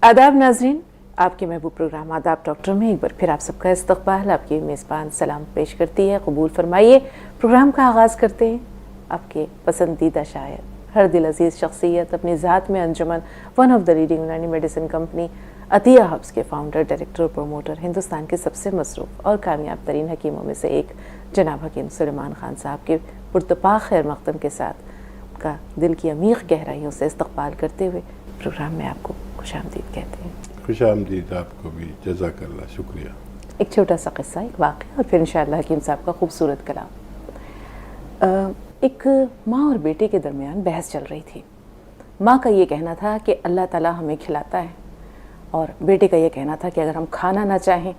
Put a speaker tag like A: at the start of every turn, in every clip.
A: आदाब नाजरीन, आपके महबूब प्रोग्राम आदाब डॉक्टर में एक बार फिर आप सबका इस्तकबाल आपकी मेज़बान सलाम पेश करती है। कबूल फरमाइए। प्रोग्राम का आगाज़ करते हैं आपके पसंदीदा शायर, हर दिल अजीज़ शख्सियत, अपनी ज़ात में अंजुमन, वन ऑफ द लीडिंग यूनानी मेडिसिन कंपनी अतिया हब्स के फाउंडर, डायरेक्टर और प्रोमोटर, हिंदुस्तान के सबसे मसरूफ़ और कामयाब तरीन हकीमों में से एक जनाब हकीम सुलेमान खान साहब के पुरतपा खैर मक़दम के साथ का दिल की अमीक़ गहराइयों से इस्तकबाल करते हुए प्रोग्राम में आपको खुशामदीद कहते हैं।
B: खुशामदीद आपको भी, जज़ाकल्लाह, शुक्रिया।
A: एक छोटा सा किस्सा, एक वाक़या और फिर इंशाअल्लाह हकीम साहब का खूबसूरत कलाम। एक माँ और बेटे के दरमियान बहस चल रही थी। माँ का ये कहना था कि अल्लाह ताला हमें खिलाता है, और बेटे का ये कहना था कि अगर हम खाना ना चाहें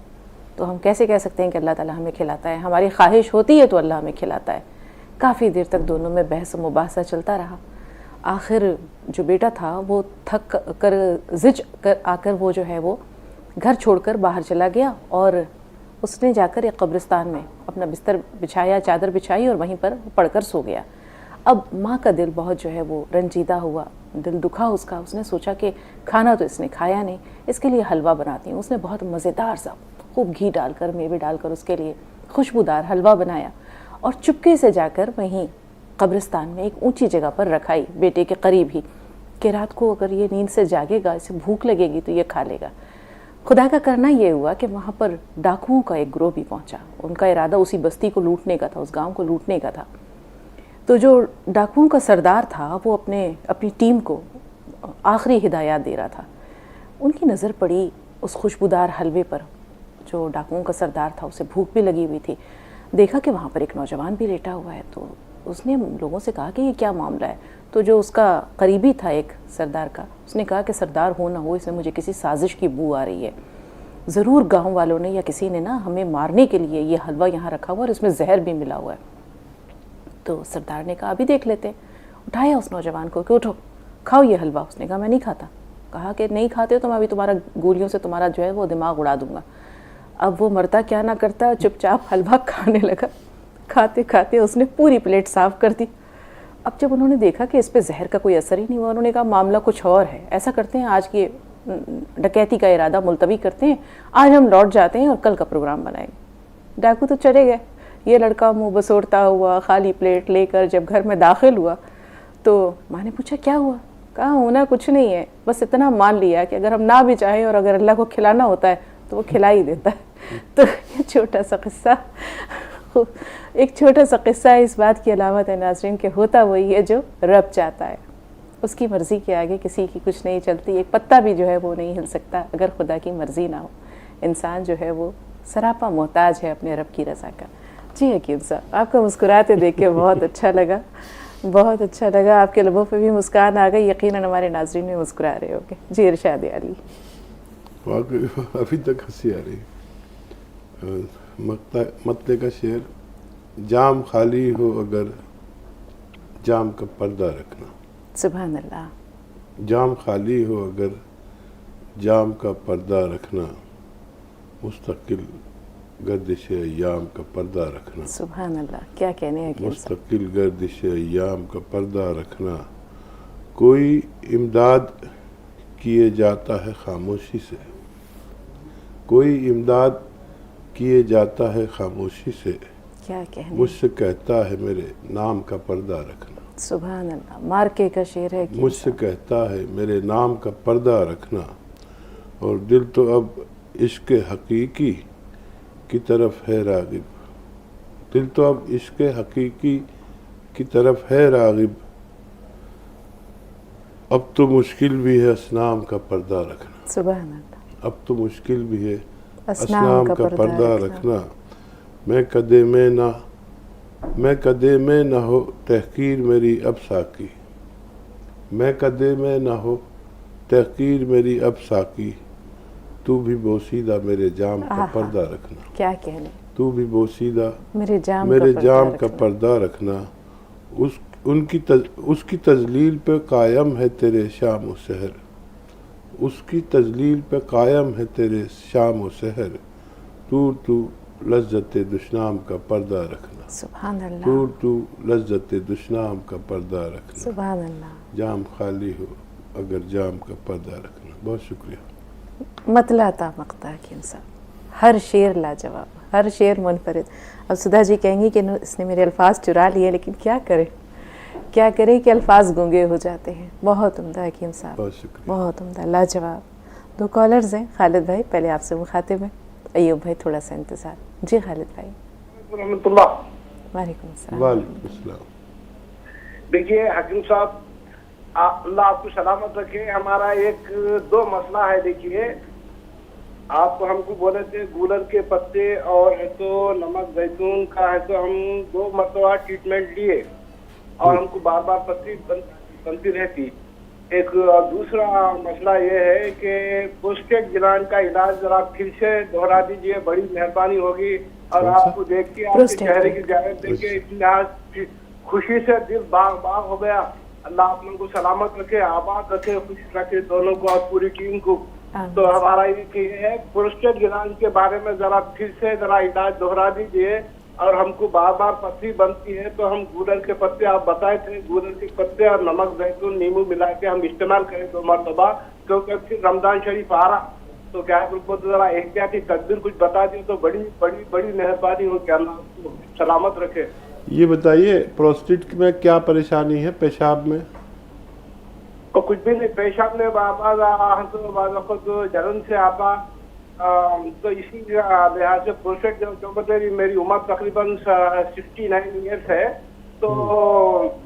A: तो हम कैसे कह सकते हैं कि अल्लाह ताला हमें खिलाता है, हमारी ख्वाहिश होती है तो अल्लाह हमें खिलाता है। काफ़ी देर तक दोनों में बहस मुबाहसा चलता रहा। आखिर जो बेटा था वो थक कर ज़िज कर आकर वो जो है वो घर छोड़कर बाहर चला गया, और उसने जाकर एक कब्रिस्तान में अपना बिस्तर बिछाया, चादर बिछाई और वहीं पर पड़कर सो गया। अब माँ का दिल बहुत जो है वो रंजीदा हुआ, दिल दुखा उसका। उसने सोचा कि खाना तो इसने खाया नहीं, इसके लिए हलवा बनाती हूँ। उसने बहुत मज़ेदार सा खूब घी डालकर, मेवे डालकर उसके लिए खुशबूदार हलवा बनाया और चुपके से जाकर वहीं कब्रिस्तान में एक ऊंची जगह पर रखाई, बेटे के करीब ही, कि रात को अगर ये नींद से जागेगा, इसे भूख लगेगी तो ये खा लेगा। खुदा का करना ये हुआ कि वहाँ पर डाकुओं का एक ग्रोह भी पहुँचा। उनका इरादा उसी बस्ती को लूटने का था, उस गांव को लूटने का था। तो जो डाकुओं का सरदार था वो अपनी टीम को आखिरी हिदायत दे रहा था। उनकी नज़र पड़ी उस खुशबूदार हलवे पर। जो डाकुओं का सरदार था उसे भूख भी लगी हुई थी। देखा कि वहाँ पर एक नौजवान भी लेटा हुआ है, तो उसने लोगों से कहा कि ये क्या मामला है। तो जो उसका करीबी था एक सरदार का, उसने कहा कि सरदार हो ना हो, इसमें मुझे किसी साजिश की बू आ रही है। ज़रूर गांव वालों ने या किसी ने ना हमें मारने के लिए ये हलवा यहाँ रखा हुआ और इसमें जहर भी मिला हुआ है। तो सरदार ने कहा अभी देख लेते हैं। उठाया उस नौजवान को कि उठो खाओ ये हलवा। उसने कहा मैं नहीं खाता। कहा कि नहीं खाते हो तो मैं अभी तुम्हारा गोलियों से तुम्हारा जो है वो दिमाग उड़ा दूंगा। अब वो मरता क्या ना करता, चुपचाप हलवा खाने लगा। खाते खाते उसने पूरी प्लेट साफ़ कर दी। अब जब उन्होंने देखा कि इस पे जहर का कोई असर ही नहीं हुआ, उन्होंने कहा मामला कुछ और है। ऐसा करते हैं, आज की डकैती का इरादा मुलतवी करते हैं, आज हम लौट जाते हैं और कल का प्रोग्राम बनाएंगे। डाकू तो चले गए। ये लड़का मुँह बसोड़ता हुआ खाली प्लेट लेकर जब घर में दाखिल हुआ तो माँ ने पूछा क्या हुआ। कहा होना कुछ नहीं है, बस इतना मान लिया कि अगर हम ना भी चाहें और अगर अल्लाह को खिलाना होता है तो वो खिला ही देता है। तो ये छोटा सा किस्सा, एक छोटा सा किस्सा है। इस बात की अलामत है नाज़रीन कि होता वही है जो रब चाहता है। उसकी मर्ज़ी के आगे किसी की कुछ नहीं चलती। एक पत्ता भी जो है वो नहीं हिल सकता अगर खुदा की मर्ज़ी ना हो। इंसान जो है वो सरापा मोहताज है अपने रब की रज़ा का। जी हकीम साहब, आपका मुस्कुराते देख के बहुत अच्छा लगा, बहुत अच्छा लगा। आपके लबों पे भी मुस्कान आ गई, यकीनन हमारे नाज़रीन भी मुस्कुरा रहे होंगे। जी इरशाद अली।
B: अभी तक हंसी आ रही। मतले का शेर, जाम खाली हो अगर जाम का पर्दा रखना।
A: सुभान अल्लाह।
B: जाम खाली हो अगर जाम का पर्दा रखना, मुस्तकिल गर्दिश अय्याम का पर्दा रखना।
A: सुभान अल्लाह, क्या कहने हैं।
B: मुस्तकिल गर्दिश अय्याम का पर्दा रखना। कोई इमदाद किए जाता है खामोशी से, कोई इमदाद किए जाता है खामोशी से।
A: क्या कहने।
B: मुझसे कहता है मेरे नाम का पर्दा रखना।
A: सुभान अल्लाह, मार्के का शेर है।
B: मुझसे कहता है मेरे नाम का पर्दा रखना। और दिल तो अब इश्क हकीकी की तरफ है रागिब। दिल तो अब इश्क हकीकी की तरफ है रागिब। अब तो मुश्किल भी है असनाम का पर्दा रखना।
A: सुभान अल्लाह।
B: अब तो मुश्किल भी है असनाम का पर्दा रखना। मैं कदे में न हो तहकीर मेरी अब साकी। मैं कदे में न हो तहकीर मेरी अब साकी। तू भी बोसीदा मेरे जाम का पर्दा रखना।
A: क्या कहने।
B: तू भी बोसीदा
A: मेरे
B: जाम का पर्दा रखना। उसकी तजलील पे कायम है तेरे शाम व सहर। उसकी तजलील पे कायम है तेरे शाम व सहर। तू लज्जत दुश्नाम का पर्दा रखना।
A: सुभान अल्लाह।
B: तू लज्जत दुश्नाम का पर्दा रखना।
A: सुभान अल्लाह।
B: जाम खाली हो अगर जाम का पर्दा रखना। बहुत शुक्रिया।
A: मतलाता मकता हकीम साहब, हर शेर लाजवाब, हर शेर मुनफरिद। अब सुधा जी कहेंगी कि इसने मेरे अल्फाज चुरा लिए, लेकिन क्या करें कि अल्फाज गूंगे हो जाते हैं। बहुत उम्दा हकीम साहब,
B: बहुत शुक्रिया।
A: बहुत उम्दा, लाजवाब। 2 कॉलर्स हैं। खालिद भाई पहले आपसे मुखातिब हैं, अयूब भाई थोड़ा सा इंतज़ार। जी खालिद भाई। वालेकुम अस्सलाम।
B: वालेकुम अस्सलाम।
C: देखिए हकीम साहब, अल्लाह आपको सलामत रखे। हमारा एक 2 मसला है। देखिए आप हमको बोले थे गूलर के पत्ते और है तो नमक जैतून का है तो हम 2 मरतबा ट्रीटमेंट लिए और हमको बार बार पत्ती बनती रहती। एक दूसरा मसला ये है कि प्रोस्टेट ग्लैंड का इलाज जरा फिर से दोहरा दीजिए, बड़ी मेहरबानी होगी। और आपको देख के आपके चेहरे की जाहिर देख के इतनी खुशी से दिल बाग बाग हो गया। अल्लाह आप लोगों को सलामत रखे, आबाद रखे, खुश रखे दोनों को और पूरी टीम को। तो हमारा ये है प्रोस्टेट ग्लैंड के बारे में जरा फिर से जरा इलाज दोहरा दीजिए। और हमको बार बार पथरी बनती है तो हम गूलर के पत्ते, आप बताए थे गूलर के पत्ते और नमक जैतून नींबू मिला के हम इस्तेमाल करें 2 मरतबा, क्योंकि फिर रमजान शरीफ आ रहा। तो क्या उनको तो जरा एहतियाती तदबीर कुछ बता दिए तो बड़ी बड़ी बड़ी मेहरबानी हो। क्या अल्लाह आपको सलामत रखे।
B: ये बताइए प्रोस्टेट में क्या परेशानी है? पेशाब में?
C: तो कुछ भी नहीं, पेशाब में तो जलन से आता। तो इसी लिहाज से प्रोस्टेट जो मेरी उम्र तकरीबन 69 ईयर्स है। तो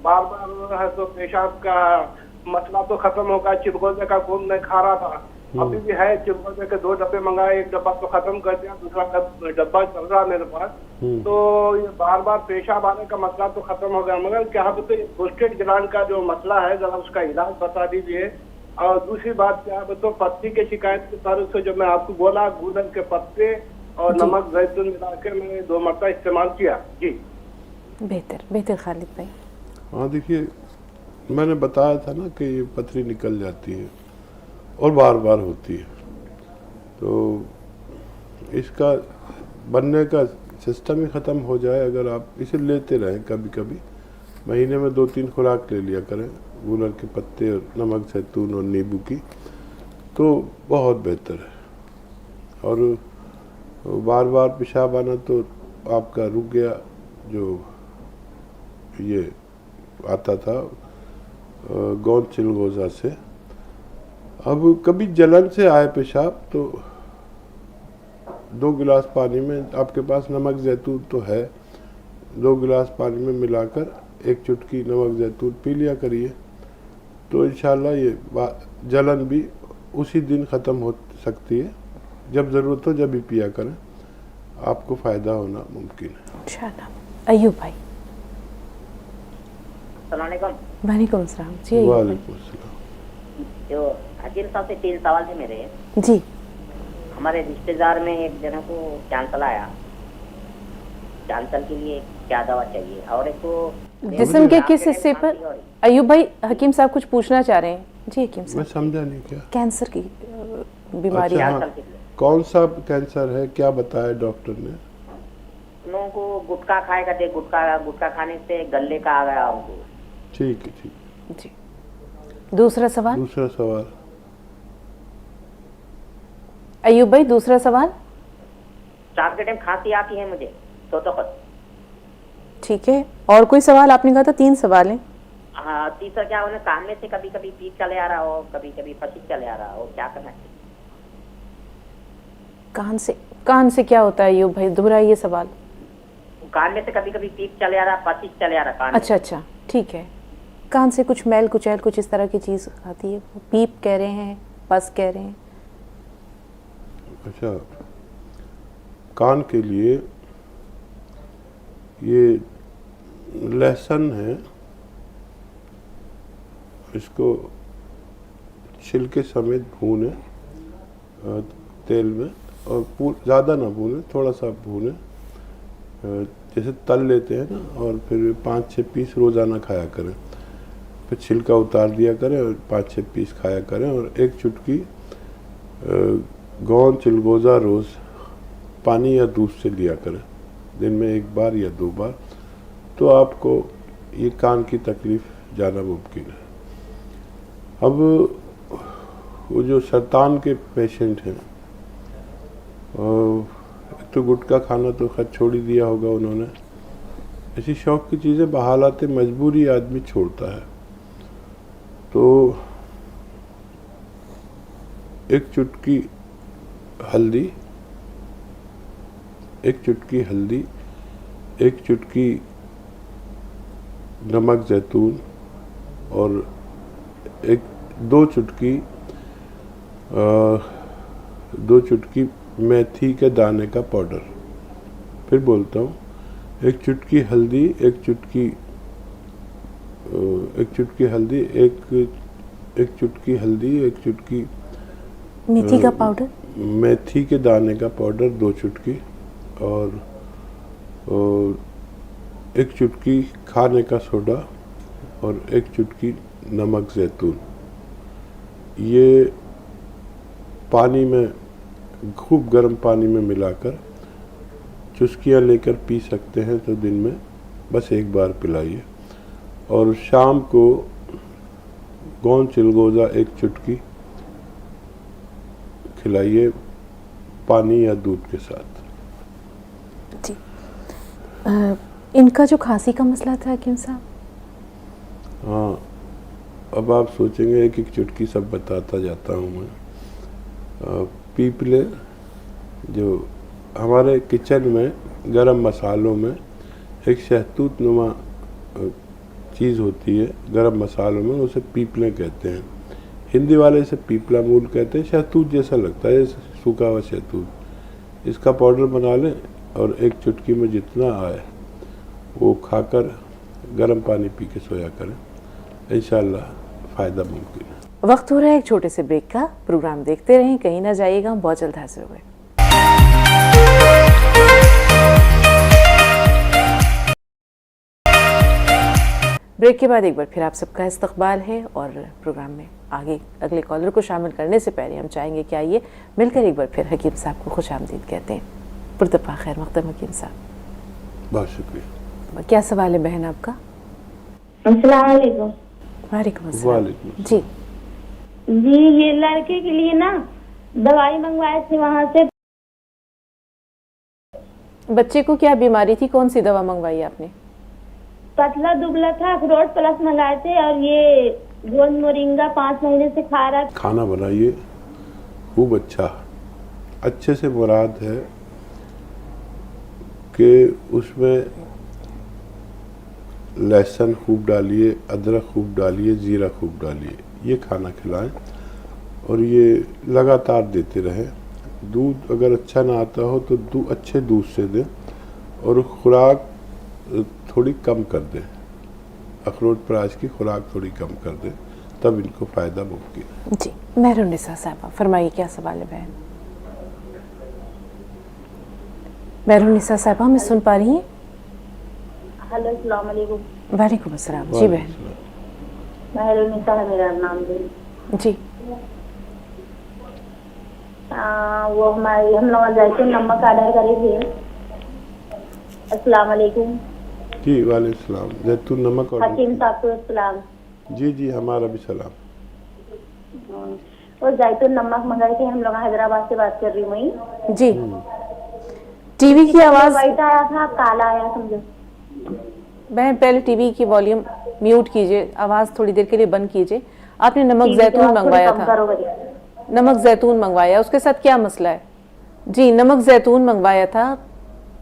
C: बार बार है तो पेशाब का मसला तो खत्म होगा। चिलगोजे का गोंद नहीं खा रहा था, अभी भी है। चिलगोजे के 2 डब्बे मंगाए, 1 डब्बा तो खत्म कर दिया, दूसरा डब्बा चल रहा है मेरे पास। तो ये बार बार पेशाब आने का मसला तो खत्म हो गया, मगर क्या तो प्रोस्टेट ग्लैंड का जो मसला है जरा उसका इलाज बता दीजिए। और दूसरी बात क्या है तो पत्ती के शिकायत के तारुफ से जो मैं आपको बोला गूलर के पत्ते और नमक जैतून मिला के मैंने 2 मरतबा इस्तेमाल किया। जी
A: बेहतर बेहतर खालिद भाई।
B: हाँ देखिए, मैंने बताया था ना कि ये पथरी निकल जाती है और बार बार होती है। तो इसका बनने का सिस्टम ही ख़त्म हो जाए अगर आप इसे लेते रहें। कभी कभी महीने में 2-3 खुराक ले लिया करें गूलर के पत्ते और नमक जैतून और नींबू की, तो बहुत बेहतर है। और बार बार पेशाब आना तो आपका रुक गया, जो ये आता था गोंद चिलगोजा से। अब कभी जलन से आए पेशाब तो 2 गिलास पानी में, आपके पास नमक जैतून तो है, 2 गिलास पानी में मिलाकर 1 चुटकी नमक जैतून पी लिया करिए। तो इंशाल्लाह ये जलन भी उसी दिन ख़त्म हो सकती है। जब ज़रूरत हो जब भी पिया करें, आपको फ़ायदा होना मुमकिन है
A: इंशाल्लाह। अयूब भाई। वालेकुम अस्सलाम। जी
B: वालेकुम अस्सलाम।
D: जो हकीम साहब से 3 सवाल थे मेरे।
A: जी।
D: हमारे रिश्तेदार में एक जना को कैंसर आया, कैंसर के लिए क्या दवा चाहिए? और एक तो
A: जिस्म के किस हिस्से पर? अयूब भाई हकीम साहब कुछ पूछना चाह रहे हैं। जी हकीम साहब।
B: मैं समझा नहीं क्या?
A: कैंसर की बीमारी।
B: अच्छा, हाँ। कौन सा कैंसर है, क्या बताया डॉक्टर ने?
D: लोगों को गुटखा खाए करते, गुटखा खाने से गले का आ गया हमको।
B: ठीक है, ठीक।
A: जी। दूसरा सवाल।
B: दूसरा सवाल
A: अयूब भाई, दूसरा सवाल।
D: शाम के टाइम खांसी आती है मुझे, तो
A: ठीक है। और कोई सवाल? आपने कहा था 3 सवाल हैं।
D: हाँ, तीसरा क्या होना, कान में से कभी कभी पीप चले आ रहा हो, कभी कभी पसीज चले आ रहा हो, क्या करना चाहिए?
A: कान से क्या होता है अयूब भाई? दोहराइए सवाल।
D: कान में से कभी कभी पीप चले आ रहा, पसीज चले आ रहा कान में।
A: अच्छा, ठीक है। कान से कुछ मैल कुचैल कुछ इस तरह की चीज आती है? पीप कह रहे हैं, पस कह रहे हैं?
B: अच्छा, कान के लिए ये लहसुन है, इसको छिलके समेत भूने तेल में, और ज़्यादा ना भूने, थोड़ा सा भूने, जैसे तल लेते हैं ना, और फिर 5-6 पीस रोज़ाना खाया करें। फिर छिलका उतार दिया करें और 5-6 पीस खाया करें। और 1 चुटकी गोंद चिलगोजा रोज़ पानी या दूध से लिया करें, दिन में 1 बार या 2 बार। तो आपको ये कान की तकलीफ़ जाना मुमकिन है। अब वो जो सरतान के पेशेंट हैं, एक तो गुटखा खाना तो खैर छोड़ ही दिया होगा उन्होंने, ऐसी शौक की चीज़ें बहालात मजबूरी आदमी छोड़ता है। तो एक चुटकी हल्दी, एक चुटकी नमक जैतून और दो चुटकी मेथी के दाने का पाउडर। फिर बोलता हूँ, एक चुटकी हल्दी, एक चुटकी
A: मेथी का पाउडर,
B: मेथी के दाने का पाउडर 2 चुटकी और एक चुटकी खाने का सोडा और एक चुटकी नमक जैतून। ये पानी में, खूब गर्म पानी में मिलाकर चुस्कियाँ लेकर पी सकते हैं। तो दिन में बस एक बार पिलाइए और शाम को गोंद चिलगोज़ा 1 चुटकी खिलाइए पानी या दूध के साथ।
A: जी। इनका जो खांसी का मसला था हकीम साहब,
B: हाँ, अब आप सोचेंगे एक एक चुटकी सब बताता जाता हूँ मैं। पीपले जो हमारे किचन में गरम मसालों में एक शहतूत नुमा चीज़ होती है, गरम मसालों में, उसे पीपले कहते हैं। हिंदी वाले इसे पीपला मूल कहते हैं। शहतूत जैसा लगता है, सूखा हुआ शहतूत। इसका पाउडर बना लें और एक चुटकी में जितना आए वो खाकर गर्म पानी पी के सोया करें, इंशाल्लाह फ़ायदा मुमकिन है।
A: वक्त हो रहा है एक छोटे से ब्रेक का। प्रोग्राम देखते रहें, कहीं ना जाइएगा, हम बहुत जल्द हाजिर होंगे। ब्रेक के बाद एक बार फिर आप सबका इस्तकबाल है और प्रोग्राम में आगे अगले कॉलर को शामिल करने से पहले हम चाहेंगे कि आइए मिलकर एक बार फिर हकीम साहब को खुशामदीद कहते हैं। पुरतपा खैर मक़दम हकीम साहब।
B: बहुत शुक्रिया।
A: क्या सवाल है बहन आपका?
E: अस्सलाम वालेकुम।
A: वालेकुम अस्सलाम।
B: वालेकुम।
A: जी
E: जी, ये लड़के के लिए ना दवाई मंगवाई थी वहाँ से।
A: बच्चे को क्या बीमारी थी, कौन सी दवा मंगवाई आपने?
E: पतला दुबला था, अखरोट प्लस मंगाए थे और ये गोंद मोरिंगा 5 महीने से खा रहा।
B: खाना बनाइए खूब अच्छा, अच्छे से मुराद है कि उसमें लहसुन खूब डालिए, अदरक खूब डालिए, ज़ीरा खूब डालिए, ये खाना खिलाएं और ये लगातार देते रहें। दूध अगर अच्छा ना आता हो तो अच्छे दूध से दें और खुराक थोड़ी कम कर दें, अखरोट प्याज की खुराक थोड़ी कम कर दें, तब इनको फ़ायदा मुमकिन है।
A: जी, मेहरुन्निसा साहबा फरमाइए क्या सवाल है बहन? मेहरुन्निसा साहबा हमें सुन पा रही हैं?
E: हेलो, अस्सलाम वालेकुम।
A: वालेकुम अस्सलाम। जी बहन।
E: मेहरुन्निसा है मेरा नाम।
A: जी
E: वो हम लोग जैसे नमक ऑर्डर करे थे। अस्सलाम वालेकुम।
B: जी वालेकुम सलाम। जैतून नमक और
E: हकीम साहब को सलाम।
B: जी जी, हमारा भी सलाम।
E: वो जैतून नमक मंगाए थे हम लोग, हैदराबाद से बात कर रही हूँ मैं।
A: जी। टीवी की आवाज
E: व्हाइट आया था, काला आया समझो।
A: बहन पहले टीवी की वॉल्यूम म्यूट कीजिए, आवाज थोड़ी देर के लिए बंद कीजिए। आपने नमक जैतून मंगवाया था, नमक जैतून मंगवाया, उसके साथ क्या मसला है? जी, नमक जैतून मंगवाया था,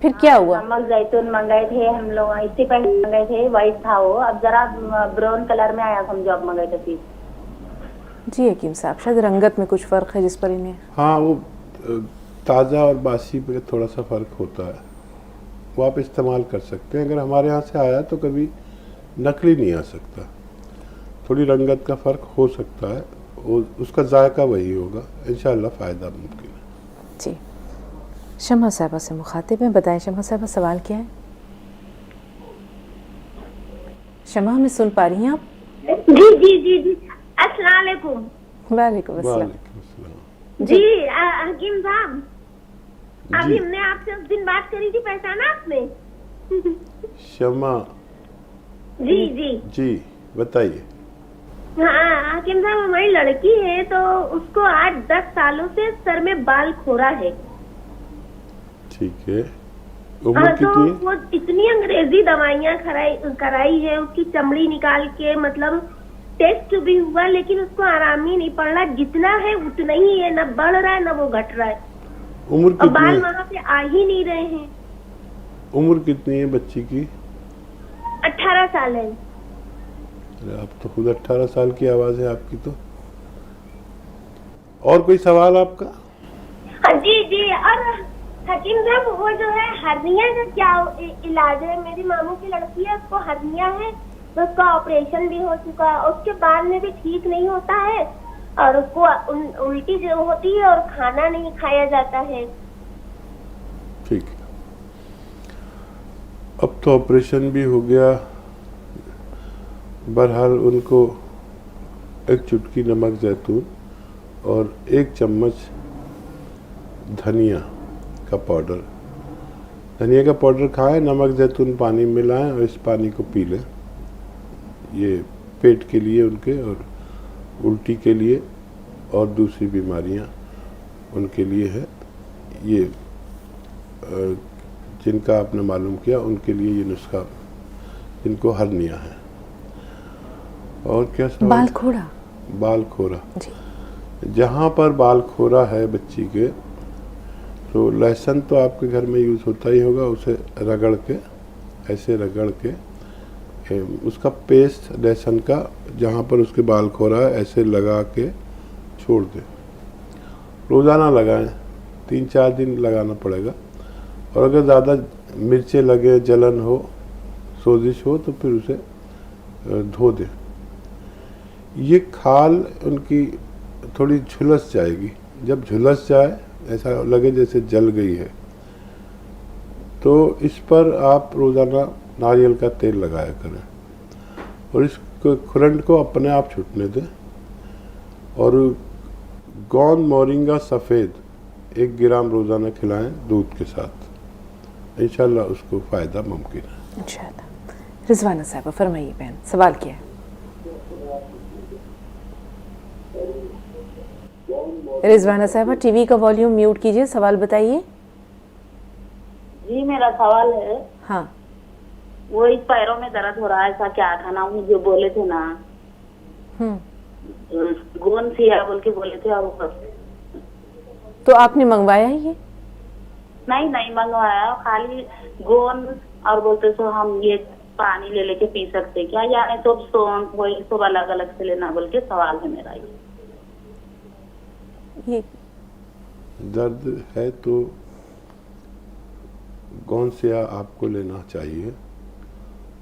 A: फिर क्या हुआ?
E: नमक जैतून मंगाए थे हम लोग, इससे पहले मंगाए थे, व्हाइट था वो, अब जरा ब्राउन कलर में आया समझो, अब मंगाए थे फिर।
A: जी हकीम साहब, शायद रंगत में कुछ फ़र्क है जिस पर इन्हें।
B: हाँ, वो ताज़ा और बासी पे थोड़ा सा फ़र्क होता है, वो आप इस्तेमाल कर सकते हैं। अगर हमारे यहाँ से आया तो कभी नकली नहीं आ सकता, थोड़ी रंगत का फ़र्क हो सकता है, उसका जायका वही होगा, इंशाअल्लाह फ़ायदा मुमकिन है।
A: जी, शमा साहबा से मुखातिब हैं, बताएं शमा साहबा सवाल क्या है? शमा हमें सुन पा रही हैं आप?
E: जी जी जी जी, अस्सलाम वालेकुम।
A: वालेकुम अस्सलाम।
B: वालेकुम अस्सलाम।
E: जी हकीम साहब, अभी हमने आपसे उस दिन बात करी थी, पहचाना आपने?
B: शमा
E: जी जी
B: जी, बताइए।
F: हाँ हाकिम साहब, हमारी लड़की है तो उसको 8-10 सालों से सर में बाल खोरा है।
B: ठीक है, उम्र
F: हाँ, तो
B: कितनी है?
F: वो इतनी अंग्रेजी दवाइयाँ कराई है, उसकी चमड़ी निकाल के, मतलब टेस्ट भी हुआ, लेकिन उसको आराम ही नहीं पड़ रहा। जितना है उतना ही है, न बढ़ रहा है न वो घट रहा है।
B: उम्र
F: और
B: कितनी
F: बाल
B: है?
F: वहाँ पे आ ही नहीं रहे हैं।
B: उम्र कितनी है बच्ची की?
F: 18 साल है।
B: अरे आप तो खुद 18 साल की आवाज है आपकी तो। और कोई सवाल आपका?
F: हाँ जी जी। और हकीम साहब, वो जो है हर्निया का क्या इलाज है? मेरी मामू की लड़की है, उसको हर्निया है, तो उसका ऑपरेशन भी हो चुका है, उसके बाद में भी ठीक नहीं होता है, और उसको उल्टी जो होती है और खाना नहीं खाया जाता है।
B: ठीक है, अब तो ऑपरेशन भी हो गया। बहरहाल उनको एक चुटकी नमक जैतून और 1 चम्मच धनिया का पाउडर, धनिया का पाउडर खाएं, नमक जैतून पानी मिलाएं और इस पानी को पी लें। ये पेट के लिए उनके और उल्टी के लिए और दूसरी बीमारियां उनके लिए है। ये जिनका आपने मालूम किया उनके लिए ये नुस्खा, जिनको हर्निया है। और क्या सवाल?
A: बाल खोड़ा।
B: बाल खोरा
A: जी।
B: जहाँ पर बाल खोरा है बच्ची के, तो लहसुन तो आपके घर में यूज़ होता ही होगा, उसे रगड़ के, ऐसे रगड़ के उसका पेस्ट लहसुन का जहाँ पर उसके बाल खोरा है ऐसे लगा के छोड़ दें। रोज़ाना लगाएं, 3-4 दिन लगाना पड़ेगा। और अगर ज़्यादा मिर्चें लगे, जलन हो, सोजिश हो, तो फिर उसे धो दें। ये खाल उनकी थोड़ी झुलस जाएगी। जब झुलस जाए, ऐसा लगे जैसे जल गई है, तो इस पर आप रोज़ाना नारियल का तेल लगाया करें और इस खुरंड को अपने आप छूटने दें। और गोंद मोरिंगा सफ़ेद 1 ग्राम रोज़ाना खिलाएं दूध के साथ, इंशाल्लाह उसको फ़ायदा मुमकिन है।
A: इंशाल्लाह। रिजवाना साहब फरमाइए बहन, सवाल क्या है? रिजवाना साहब टीवी का वॉल्यूम म्यूट कीजिए, सवाल बताइए।
E: जी मेरा सवाल है,
A: हाँ।
E: वो इस पैरों में दर्द हो रहा है, ऐसा क्या खाना जो बोले थे ना, गोंद सिया बोल के बोले थे, और
A: तो आपने मंगवाया ही है?
E: नहीं मंगवाया, खाली गोंद और बोलते तो हम ये पानी ले लेके पी सकते क्या, यानी तो वही सब अलग अलग से लेना बोल के सवाल है मेरा।
A: ये
B: दर्द है तो गोंद सिया आपको लेना चाहिए।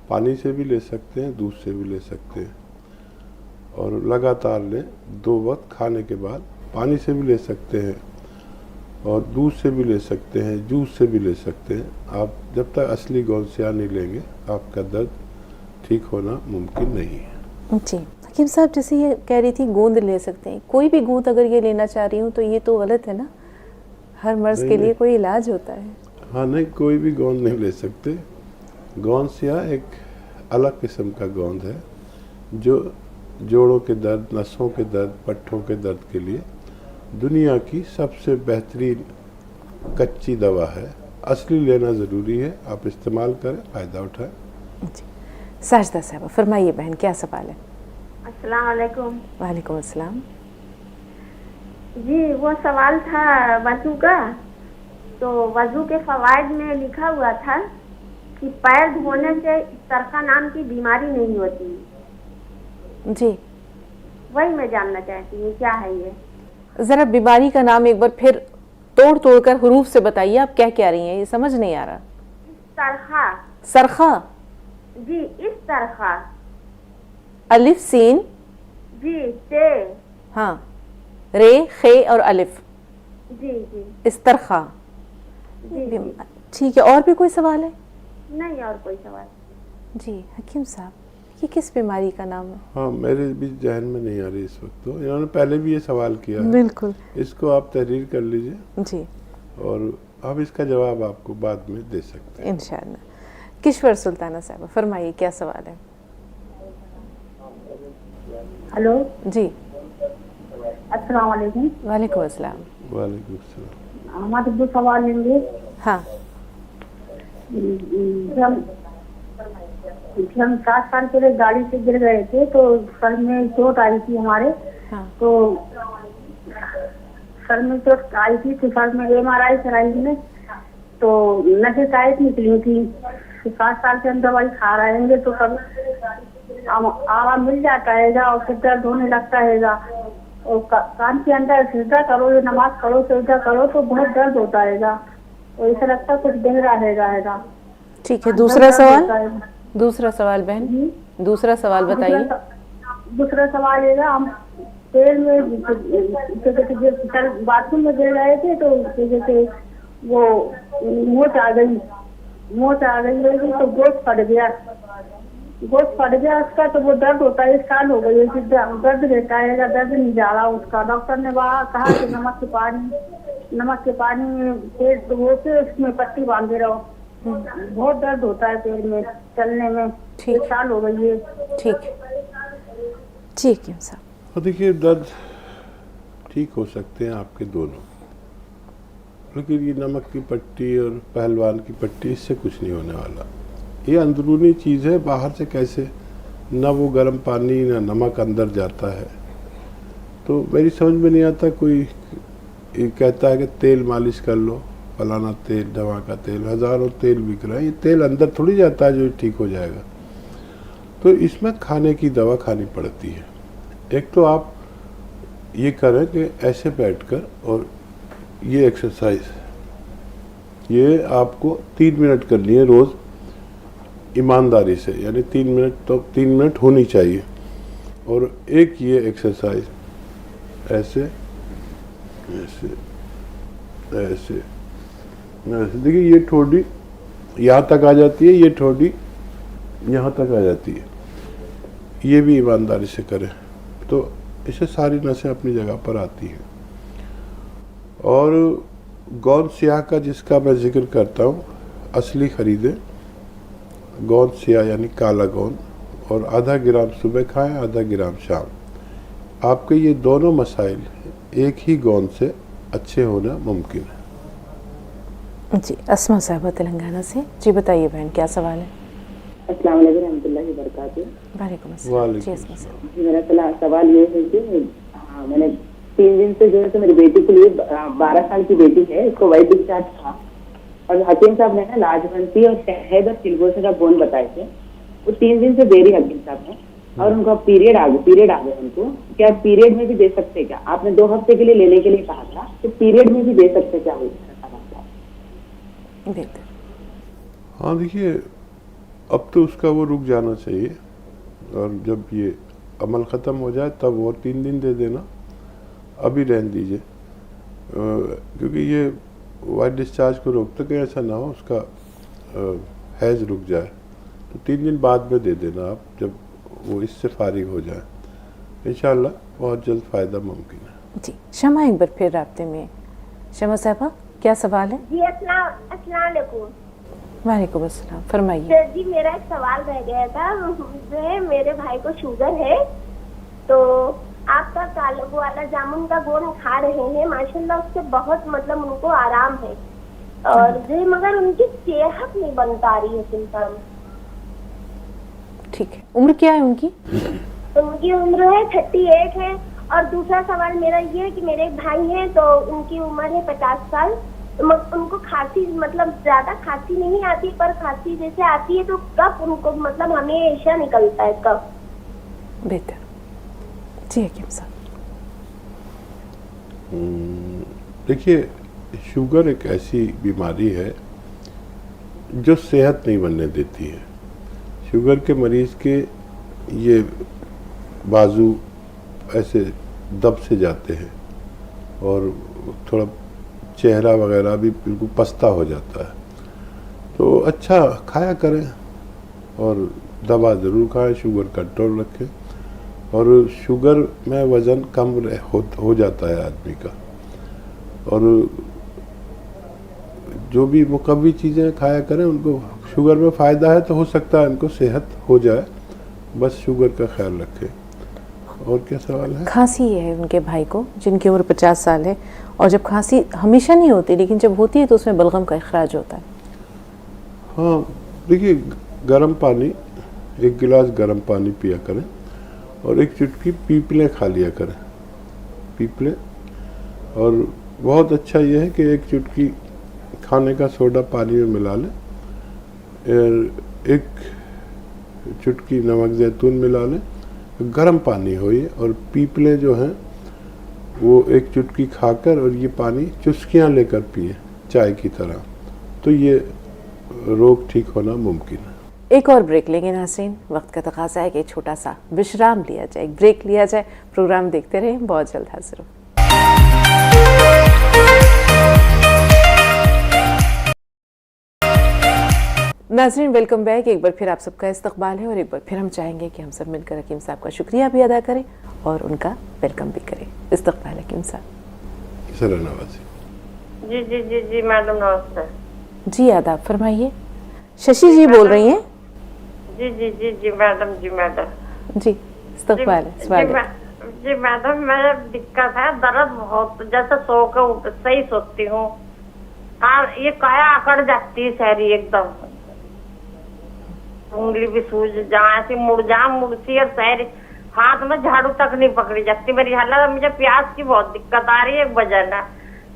B: पानी से भी ले सकते हैं, दूध से भी ले सकते हैं, और लगातार लें 2 वक्त खाने के बाद। पानी से भी ले सकते हैं और दूध से भी ले सकते हैं, जूस से भी ले सकते हैं। आप जब तक असली गोंद सिया नहीं लेंगे, आपका दर्द ठीक होना मुमकिन नहीं है।
A: जी हकीम साहब, जैसे ये कह रही थी गोंद ले सकते हैं, कोई भी गोंद अगर ये लेना चाह रही हूँ तो ये तो गलत है ना? हर मर्ज के लिए कोई इलाज होता है।
B: हाँ नहीं, कोई भी गोंद नहीं ले सकते। गोंद सिया एक अलग किस्म का गोंद है जो जोड़ों के दर्द, नसों के दर्द, पट्ठों के दर्द के लिए दुनिया की सबसे बेहतरीन कच्ची दवा है। असली लेना ज़रूरी है, आप इस्तेमाल करें, फ़ायदा उठाएं।
A: जी साजदा साहब फरमाइए बहन, क्या सवाल है?
F: अस्सलाम वालेकुम।
A: वालेकुम अस्सलाम।
F: जी वो सवाल था वजू का। तो वजू के फवाइद में लिखा हुआ था कि पैर धोने से तरखा नाम की बीमारी नहीं होती।
A: जी
F: वही मैं जानना चाहती हूँ, क्या है ये?
A: ज़रा बीमारी का नाम एक बार फिर तोड़ कर हरूफ से बताइए, आप क्या कह रही हैं, ये समझ नहीं आ रहा।
F: तरखा।
A: सरखा?
F: जी इस तरखा।
A: अलिफ सीन?
F: जी से।
A: हाँ, रे खे और अलिफ।
F: जी जी
A: इस्तरखा।
F: जी
A: ठीक है, और भी कोई सवाल है?
F: नहीं और कोई सवाल।
A: जी हकीम साहब, ये किस बीमारी का नाम है?
B: हाँ, मेरे भी जहन में नहीं आ रही इस वक्त। तो इन्होंने पहले भी ये सवाल किया है।
A: बिल्कुल।
B: इसको आप तहरीर कर लीजिए
A: जी,
B: और हम इसका जवाब आपको बाद में दे सकते हैं
A: इंशाअल्लाह। किश्वर सुल्ताना साहब फरमाइए, क्या सवाल है?
G: हेलो
A: जी,
G: अस्सलाम वालेकुम।
A: वालेकुम अस्सलाम।
B: वालेकुम सलाम।
G: हमारे 2 सवाल लेंगे।
A: हाँ,
G: हम 7 साल पहले गाड़ी से गिर गए थे तो सर में चोट आई थी हमारे।
A: हाँ,
G: तो सर में चोट आई थी तो सर में MRI कराई हमने तो नसें टाइट निकली थी। 7 साल से हम दवाई खा रहेंगे तो कभी आराम मिल जाता है और फिर दर्द होने लगता है और कान के अंदर सिजदा करो, नमाज पढ़ो, सिजदा करो तो बहुत दर्द होता है और ऐसा लगता कुछ गहरा है।
A: ठीक है। दूसरा सवाल, दूसरा सवाल बहन, दूसरा सवाल बताइए।
G: दूसरा सवाल है हम तेल में बाथरूम में गिर गए थे तो जैसे वो मोच आ गई है तो गोश्त फट गया उसका तो वो दर्द होता है। साल हो गई है दर्द रहता है, दर्द नहीं जा रहा उसका। डॉक्टर ने वहाँ कहा कि नमक के पानी में पेट धो के उसमें पट्टी बांधे रहो। बहुत दर्द होता है पेट में, चलने में।
A: ठीक।
G: 1 साल हो गई है।
A: ठीक जी हकीम साहब।
B: और देखिए, दर्द ठीक हो सकते हैं आपके दोनों, लेकिन ये नमक की पट्टी और पहलवान की पट्टी, इससे कुछ नहीं होने वाला। ये अंदरूनी चीज़ है, बाहर से कैसे ना वो गर्म पानी ना नमक अंदर जाता है। तो मेरी समझ में नहीं आता, कोई ये कहता है कि तेल मालिश कर लो, फलाना तेल, दवा का तेल, हज़ारों तेल बिक रहा है। ये तेल अंदर थोड़ी जाता है जो ठीक हो जाएगा। तो इसमें खाने की दवा खानी पड़ती है। एक तो आप ये करें कि ऐसे बैठकर, और ये एक्सरसाइज ये आपको 3 मिनट करनी है रोज़, ईमानदारी से, यानी 3 मिनट तो 3 मिनट होनी चाहिए। और एक ये एक्सरसाइज ऐसे ऐसे ऐसे ऐसे, देखिए ये ठोडी यहाँ तक आ जाती है, ये ठोडी यहाँ तक आ जाती है। ये भी ईमानदारी से करें तो इससे सारी नसें अपनी जगह पर आती हैं। और गोंद स्याह का जिसका मैं जिक्र करता हूँ, असली खरीदें गोंद स्याह यानी काला गोंद, और आधा ग्राम सुबह खाएं, आधा ग्राम शाम। आपके ये दोनों मसाइल एक ही गोंद से अच्छे होना मुमकिन है।
A: जी, अस्मा साहबा तेलंगाना से। जी बताइए बहन, क्या सवाल है?
H: अस्सलाम वालेकुम रहमतुल्लाहि व बरकातुहू।
A: वालेकुम अस्सलाम। जी अस्मा साहब।
H: जी, मेरा सवाल ये है कि मैंने 3 दिन से जो है तो मेरी बेटी के लिए 12 साल की बेटी है, इसको वाइट डिस्चार्ज था और हकीम साहब ने लाजवंती और शहद और चिलगोजे का बोन बताए थे। वो 3 दिन से दे रही हकीम साहब ने, और उनको पीरियड आ गए उनको। क्या पीरियड में भी दे सकते? क्या आपने 2 हफ्ते के लिए लेने के लिए कहा था, तो पीरियड में भी दे सकते क्या?
B: हाँ देखिए, अब तो उसका वो रुक जाना चाहिए, और जब ये अमल ख़त्म हो जाए तब और 3 दिन दे देना, अभी रहने दीजिए। क्योंकि ये वाइट डिस्चार्ज को रोकते, कहीं ऐसा ना हो उसका हैज़ रुक जाए, तो 3 दिन बाद में दे देना आप, जब वो इससे फारिग हो जाए। इंशाअल्लाह बहुत जल्द फ़ायदा मुमकिन है।
A: जी, शमा एक बार फिर राब्ते में। शमा साहबा, क्या सवाल है?
F: जी अस्सलाम वालेकुम।
A: वालेकुम अस्सलाम, फरमाइए।
F: जी मेरा एक सवाल रह गया था। जो है मेरे भाई को शुगर है, तो आपका काला वाला जामुन का गोंद खा रहे हैं, माशाल्लाह उससे बहुत मतलब उनको आराम है, और जो है मगर उनकी सेहत नहीं बन पा रही है चिंता में।
A: ठीक है, उम्र क्या है उनकी?
F: उनकी उम्र है 38 है। और दूसरा सवाल मेरा ये है कि मेरे एक भाई हैं, तो उनकी उम्र है 50 साल। उनको खांसी मतलब ज्यादा खांसी नहीं आती, पर खांसी जैसे आती है तो कब उनको मतलब हमेशा निकलता है, कब?
A: बेहतर। जी हकीम साहब।
B: देखिए, शुगर एक ऐसी बीमारी है जो सेहत नहीं बनने देती है। शुगर के मरीज़ के ये बाजू ऐसे दब से जाते हैं, और थोड़ा चेहरा वगैरह भी बिल्कुल पस्ता हो जाता है। तो अच्छा खाया करें, और दवा ज़रूर खाएं, शुगर कंट्रोल रखें। और शुगर में वज़न कम हो जाता है आदमी का, और जो भी मुकव्वी चीज़ें खाया करें, उनको शुगर में फ़ायदा है तो हो सकता है उनको सेहत हो जाए, बस शुगर का ख्याल रखें। और क्या सवाल है?
A: खांसी है उनके भाई को जिनकी उम्र 50 साल है, और जब खांसी हमेशा नहीं होती लेकिन जब होती है तो उसमें बलगम का इखराज होता है।
B: हाँ, देखिए, गर्म पानी, 1 गिलास गर्म पानी पिया करें और 1 चुटकी पीपले खा लिया करें, पीपले। और बहुत अच्छा ये है कि 1 चुटकी खाने का सोडा पानी में मिला लें, 1 चुटकी नमक जैतून मिला लें, गर्म पानी हो ये, और पीपले जो हैं वो 1 चुटकी खाकर और ये पानी चुस्कियाँ लेकर पिए चाय की तरह, तो ये रोग ठीक होना मुमकिन है।
A: एक और ब्रेक लेंगे नाज़रीन, वक्त का तकाज़ा है कि एक छोटा सा विश्राम लिया जाए, एक ब्रेक लिया जाए। प्रोग्राम देखते रहें, बहुत जल्द हाजिर हो। नाज़रीन वेलकम बैक। एक बार फिर आप सबका इस्तकबाल है और एक बार फिर हम चाहेंगे कि हम सब मिलकर हकीम साहब का शुक्रिया भी अदा करें और उनका वेलकम भी करें। इस्तकबाल हकीम साहब।
B: सर नवाजी।
I: जी जी जी जी मैडम नमस्ते।
A: जी आदाब, फरमाइए। शशि जी बोल रही हैं?
I: जी जी जी जी मैडम, जी मैडम
A: जी, इस्तकबाल है, स्वागत।
I: जी मैडम, मेरा दिक्कत है, दर्द बहुत, जैसे सो के सही सोती हूँ और ये काया अकड़ जाती है सारी एकदम, उंगली भी सूझ जाए, ऐसी मुड़ती और सारी हाथ में झाड़ू तक नहीं पकड़ी जाती मेरी हालत। मुझे प्यास की बहुत दिक्कत आ रही है, एक वजह है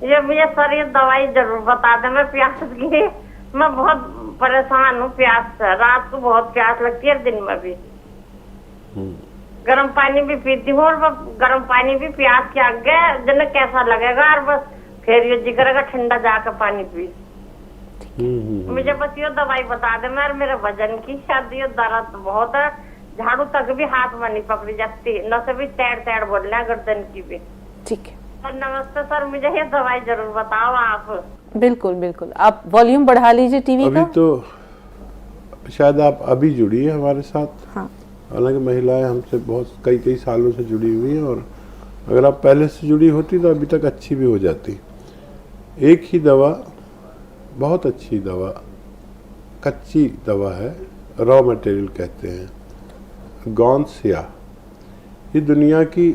I: ये। मुझे सर ये दवाई जरूर बता दे, मैं प्यास की, मैं बहुत परेशान हूँ प्यास से। रात को बहुत प्यास लगती है, दिन में भी। गर्म पानी भी पीती हूँ और गर्म पानी भी प्यास के आगे जन कैसा लगेगा, और बस फिर ये जी करेगा ठंडा जाकर पानी पी। मुझे बस ये दवाई बता दे, मेरे वजन की शायद ये दर्द बहुत है, झाड़ू तक भी हाथ में नहीं पकड़ी जाती, न से भी तैड़ बोल रहे हैं गर्दन की भी।
A: ठीक है
I: सर नमस्ते सर, मुझे ये दवाई जरूर बताओ आप।
A: बिल्कुल बिल्कुल, आप वॉल्यूम बढ़ा लीजिए टीवी का।
B: अभी तो शायद आप अभी जुड़ी है हमारे साथ।
A: हाँ,
B: हालांकि महिलाएं हमसे बहुत कई सालों से जुड़ी हुई हैं, और अगर आप पहले से जुड़ी होती तो अभी तक अच्छी भी हो जाती। एक ही दवा, बहुत अच्छी दवा, कच्ची दवा है, रॉ मटेरियल कहते हैं, गौनसिया। ये दुनिया की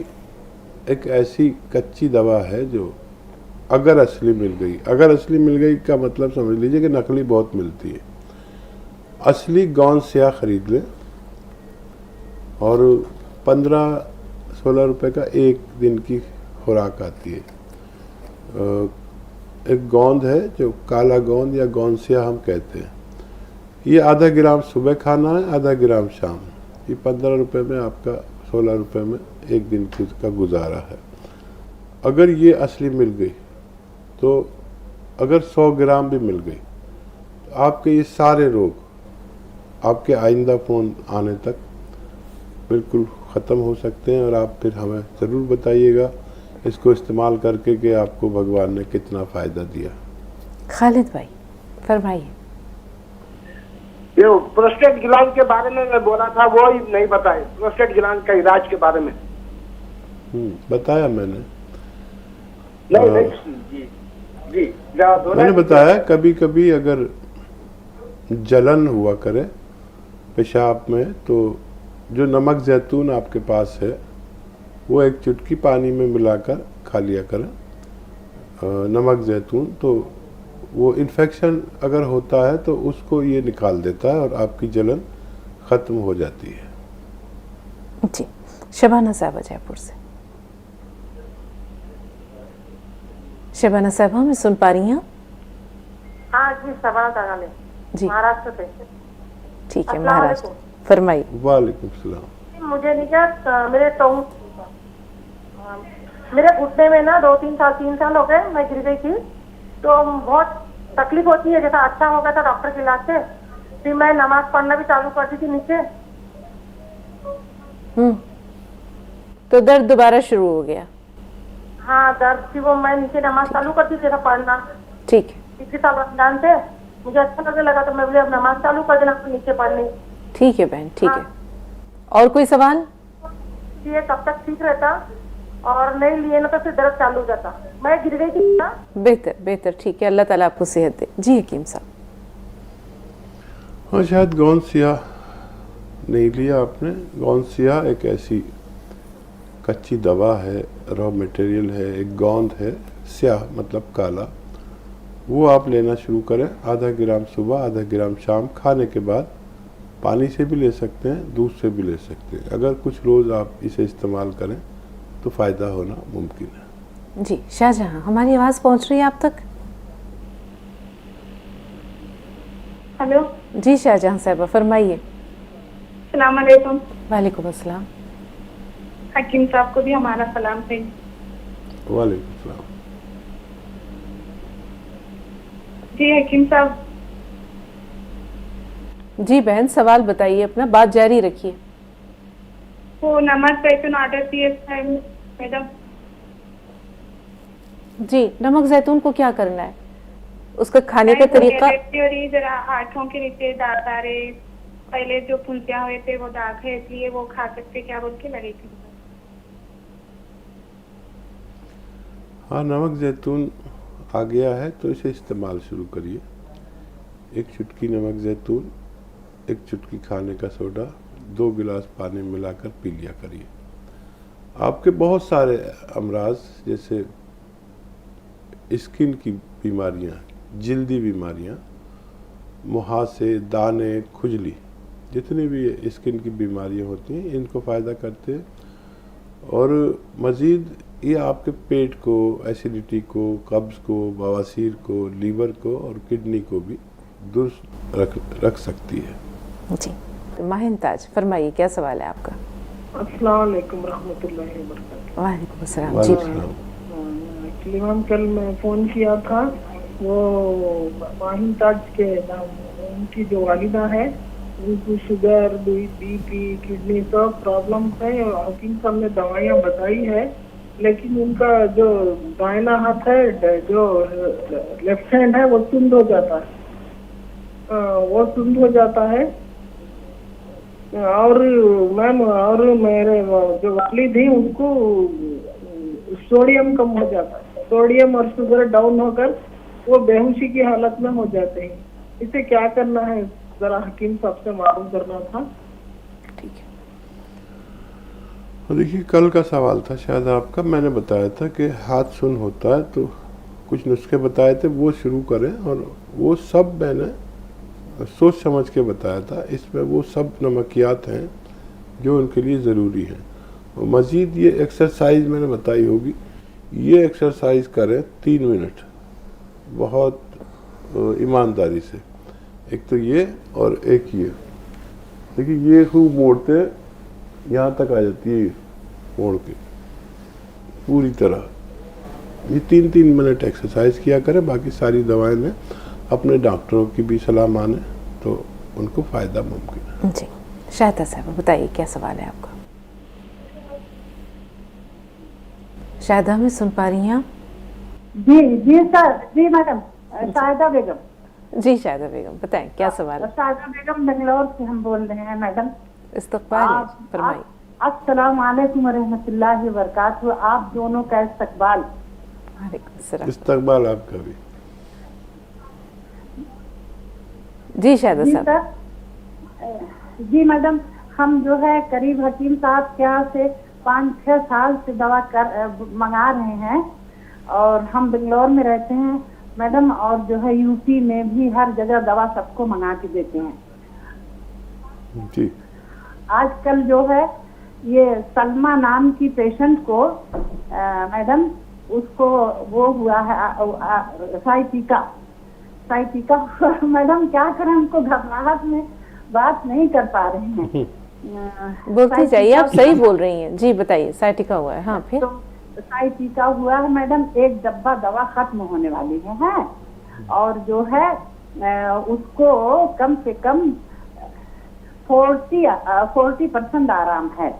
B: एक ऐसी कच्ची दवा है जो अगर असली मिल गई, अगर असली मिल गई का मतलब समझ लीजिए कि नकली बहुत मिलती है। असली गौनसिया खरीद लें और 15-16 रुपए का 1 दिन की खुराक आती है। एक गोंद है जो काला गोंद या गौनसिया हम कहते हैं, ये आधा ग्राम सुबह खाना है, आधा ग्राम शाम। ये 15 रुपए में आपका 16 रुपए में 1 दिन का गुजारा है। अगर ये असली मिल गई तो अगर 100 ग्राम भी मिल गई तो आपके ये सारे रोग आपके आइंदा फ़ोन आने तक बिल्कुल ख़त्म हो सकते हैं। और आप फिर हमें ज़रूर बताइएगा इसको इस्तेमाल करके कि आपको भगवान ने कितना फ़ायदा दिया।
A: खालिद भाई फरमाइए।
C: ये प्रोस्टेट ग्लैंड के बारे में मैं बोला था, वो ही नहीं बताए, प्रोस्टेट ग्लैंड का इलाज के बारे में।
B: बताया मैंने।
C: नहीं जी जी
B: मैंने बताया, कभी कभी अगर जलन हुआ करे पेशाब में तो जो नमक जैतून आपके पास है वो 1 चुटकी पानी में मिलाकर खा लिया करें, नमक जैतून। तो वो इन्फेक्शन अगर होता है तो उसको ये निकाल देता है और आपकी जलन ख़त्म हो जाती है।
A: जी, शबाना साहब जयपुर से। शबाना साहब हमें सुन पा रही हैं?
I: हाँ जी, शबाना तागाले
A: जी,
I: महाराष्ट्र से।
A: ठीक है, महाराष्ट्र, फरमाइए।
B: वालेकुम सलाम।
I: मुझे नहीं क्या, मेरे घुटने में ना 3 साल हो गए, मैं गिर गई थी तो बहुत तकलीफ होती है। जैसा अच्छा हो गया था डॉक्टर के इलाज से, फिर मैं नमाज पढ़ना भी चालू कर दी थी नीचे।
A: तो दर्द दोबारा शुरू हो गया?
I: हाँ दर्द थी, वो मैं नीचे नमाज चालू करती थी पढ़ना।
A: ठीक है,
I: 21 साल रमजान से मुझे अच्छा लगने लगा तो मैं बोली अब नमाज चालू कर देना नीचे पढ़नी।
A: ठीक है बहन, ठीक है। और कोई सवाल?
I: ये कब तक ठीक रहता और नहीं लिए ना तो फिर दर्द चालू हो जाता। मैं गिर गई थी ना।
A: बेहतर बेहतर, ठीक है, अल्लाह ताला आपको सेहत दे। जी हकीम साहब।
B: हाँ, शायद गौनसिया नहीं लिया आपने। गौनसिया एक ऐसी कच्ची दवा है, रॉ मटेरियल है, एक गोंद है स्याह मतलब काला, वो आप लेना शुरू करें। आधा ग्राम सुबह, आधा ग्राम शाम, खाने के बाद। पानी से भी ले सकते हैं, दूध से भी ले सकते हैं। अगर कुछ रोज़ आप इसे इस्तेमाल करें तो फ़ायदा होना मुमकिन है।
A: जी शाहजहां, हमारी आवाज़ पहुंच रही है आप तक?
J: हेलो
A: जी शाहजहां साहिबा फरमाइए।
J: सलाम अलैकुम।
A: वालेकुम अस्सलाम।
J: हकीम साहब को भी हमारा सलाम है।
B: वालेकुम सलाम।
J: जी हकीम साहब।
A: जी बहन, सवाल बताइए अपना, बात जारी रखिए।
J: वो नमक जैतून ऑर्डर दिए थे मैडम।
A: जी, नमक जैतून को क्या करना है, उसका खाने का तरीका?
J: जरा आंखों के नीचे दाग आ रहे, पहले जो फुंसियां हुए थे वो दाग है, इसलिए वो खा सकते क्या बोल के लगी थी।
B: हाँ, नमक जैतून आ गया है तो इसे इस्तेमाल शुरू करिए। एक चुटकी नमक जैतून, एक चुटकी खाने का सोडा, 2 गिलास पानी मिलाकर पी लिया करिए। आपके बहुत सारे अमराज जैसे स्किन की बीमारियां, जल्दी बीमारियां, मुहासे, दाने, खुजली, जितनी भी स्किन की बीमारियां होती हैं इनको फ़ायदा करते हैं। और मज़ीद ये आपके पेट को, एसिडिटी को, कब्ज़ को, बवासीर को, लीवर को और किडनी को भी दुरुस्त रख सकती है।
A: जी, तो माहिंताज फरमाइए, क्या सवाल है आपका?
K: अस्सलाम वालेकुम रहमतुल्लाहि व बरकातहू।
A: वालेकुम अस्सलाम। जी
K: एक्चुअली मैम कल मैं फ़ोन किया था, वो माहिंताज के नाम, उनकी जो वालिदा है उनको शुगर, बीपी, किडनी सब प्रॉब्लम है। हकीम साहब ने दवाइयाँ बताई है, लेकिन उनका जो दाहिना हाथ है, जो लेफ्ट हैंड है, वो सुंद हो जाता है। और मैम, और मेरे जो वालिद थी उनको सोडियम कम हो जाता है, सोडियम और शुगर डाउन होकर वो बेहोशी की हालत में हो जाते हैं। इसे क्या करना है, जरा हकीम साहब से मालूम करना था।
A: ठीक है।
B: देखिए, कल का सवाल था शायद आपका, मैंने बताया था कि हाथ सुन होता है तो कुछ नुस्खे बताए थे, वो शुरू करें। और वो सब मैंने सोच समझ के बताया था। इसमें वो सब नमकियात हैं जो उनके लिए ज़रूरी हैं। और मज़ीद ये एक्सरसाइज मैंने बताई होगी, ये एक्सरसाइज करें 3 मिनट बहुत ईमानदारी से। एक तो ये और एक ये, देखिए ये खूब मोड़ते यहाँ तक आ जाती है, मोड़ के पूरी तरह। ये 3-3 मिनट एक्सरसाइज किया करें। बाकी सारी दवाएं लें, अपने डॉक्टरों की भी सलाह माने तो उनको फ़ायदा मुमकिन है।
A: जी, शाहिदा साहब बताइए, क्या सवाल है आपका? शाहिदा, में सुन पा रही हैं आप?
G: जी सर, जी मैडम, शाहिदा बेगम।
A: जी शाहिदा बेगम, बताएं क्या सवाल है?
G: शाहिदा बेगम बेंगलोर से हम बोल रहे हैं मैडम।
A: इस्तकबाल फरमाइए।
G: अस्सलाम वालेकुम रहमतुल्लाहि व बरकातहू। आप दोनों का इस्तकबाल।
A: वालेकुम सलाम।
B: इस्तकबाल आपका भी।
A: जी शाहिदा
G: जी
A: साहब।
G: सर, जी मैडम, हम जो है करीब हकीम साहब के यहाँ से 5-6 साल से दवा मंगा रहे हैं, और हम बेंगलोर में रहते हैं मैडम, और जो है यूपी में भी हर जगह दवा सबको मंगा के देते हैं।
B: जी।
G: आजकल जो है ये सलमा नाम की पेशेंट को मैडम, उसको वो हुआ है साइटिका मैडम, क्या करें, हमको घबराहट में बात नहीं कर पा रहे हैं।
A: बोलती जाइए, आप सही बोल रही हैं। जी बताइए, साइटिका हुआ है। हाँ, फिर?
G: तो साइटिका हुआ है मैडम, एक डब्बा दवा खत्म होने वाली है और जो है उसको कम से कम 40% आराम है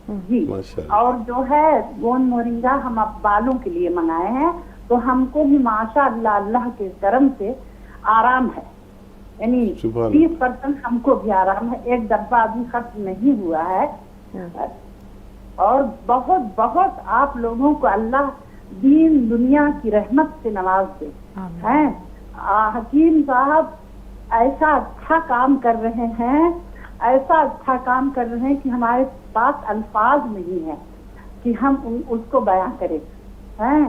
G: जी। और जो है गोंद मोरिंगा हम अब बालों के लिए मंगाए हैं, तो हमको भी माशाअल्लाह अल्लाह के करम से आराम है, यानी 30% हमको भी आराम है। एक डब्बा अभी खत्म नहीं हुआ है। और बहुत बहुत आप लोगों को अल्लाह दीन दुनिया की रहमत से नवाज दे। हैं हकीम साहब ऐसा अच्छा काम कर रहे हैं, ऐसा अच्छा काम कर रहे हैं कि हमारे पास अल्फाज नहीं है। कि हम उसको बयां करें, हैं?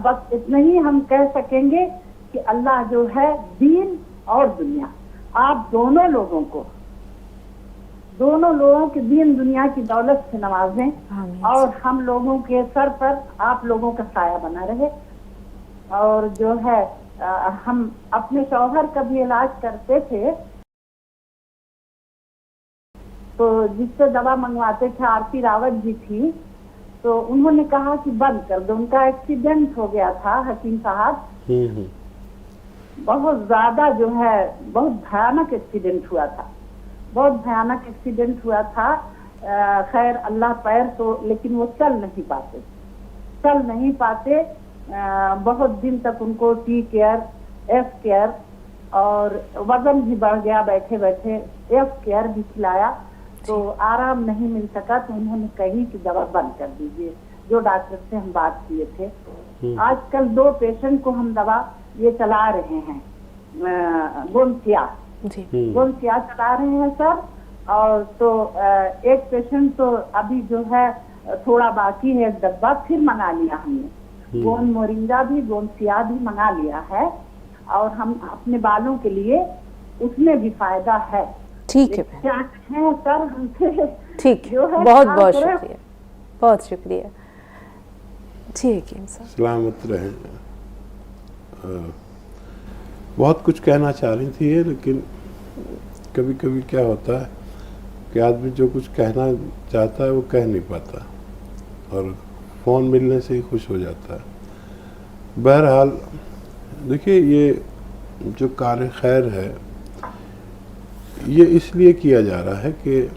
G: बस इतना ही हम कह सकेंगे कि अल्लाह जो है दीन और दुनिया, आप दोनों लोगों की दीन दुनिया की दौलत से नवाजें और हम लोगों के सर पर आप लोगों का साया बना रहे। और जो है हम अपने शौहर का भी इलाज करते थे, तो जिससे दवा मंगवाते थे आरती रावत जी थी, तो उन्होंने कहा कि बंद कर दो। उनका एक्सीडेंट हो गया था हकीम साहब, बहुत ज्यादा जो है बहुत भयानक एक्सीडेंट हुआ था, बहुत भयानक एक्सीडेंट हुआ था। खैर अल्लाह पैर तो, लेकिन वो चल नहीं पाते। बहुत दिन तक उनको टी केयर, एफ केयर और वजन भी बढ़ गया, बैठे बैठे एफ केयर भी खिलाया तो आराम नहीं मिल सका। तो उन्होंने कही कि दवा बंद कर दीजिए, जो डॉक्टर से हम बात किए थे। आजकल 2 पेशेंट को हम दवा ये चला रहे हैं, गोंसिया चला रहे हैं सर। और तो एक पेशेंट तो अभी जो है थोड़ा बाकी है, 1 डब्बा फिर मंगा लिया हमने, गोन मोरिंगा भी गोंसिया भी मंगा लिया है। और हम अपने बालों के लिए उसमें भी फायदा है।
A: ठीक है,
G: क्या कहें सर हमसे,
A: ठीक है, बहुत बहुत शुक्रिया, बहुत शुक्रिया। ठीक है सर,
B: सलामत रहें। बहुत कुछ कहना चाह रही थी ये, लेकिन कभी कभी क्या होता है कि आदमी जो कुछ कहना चाहता है वो कह नहीं पाता और फ़ोन मिलने से ही खुश हो जाता है। बहरहाल देखिए, ये जो कार्य खैर है ये इसलिए किया जा रहा है कि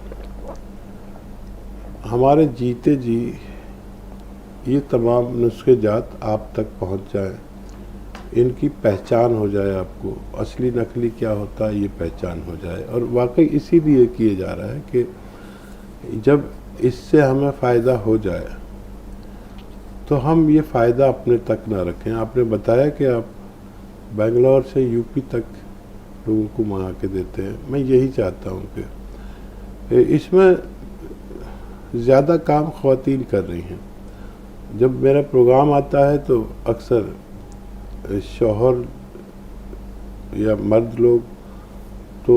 B: हमारे जीते जी ये तमाम नुस्खे जात आप तक पहुंच जाएं, इनकी पहचान हो जाए, आपको असली नकली क्या होता है ये पहचान हो जाए। और वाकई इसीलिए किया जा रहा है कि जब इससे हमें फ़ायदा हो जाए तो हम ये फ़ायदा अपने तक ना रखें। आपने बताया कि आप बेंगलोर से यूपी तक लोगों को मंगा के देते हैं। मैं यही चाहता हूँ कि इसमें ज़्यादा काम ख़वातीन कर रही हैं। जब मेरा प्रोग्राम आता है तो अक्सर शौहर या मर्द लोग तो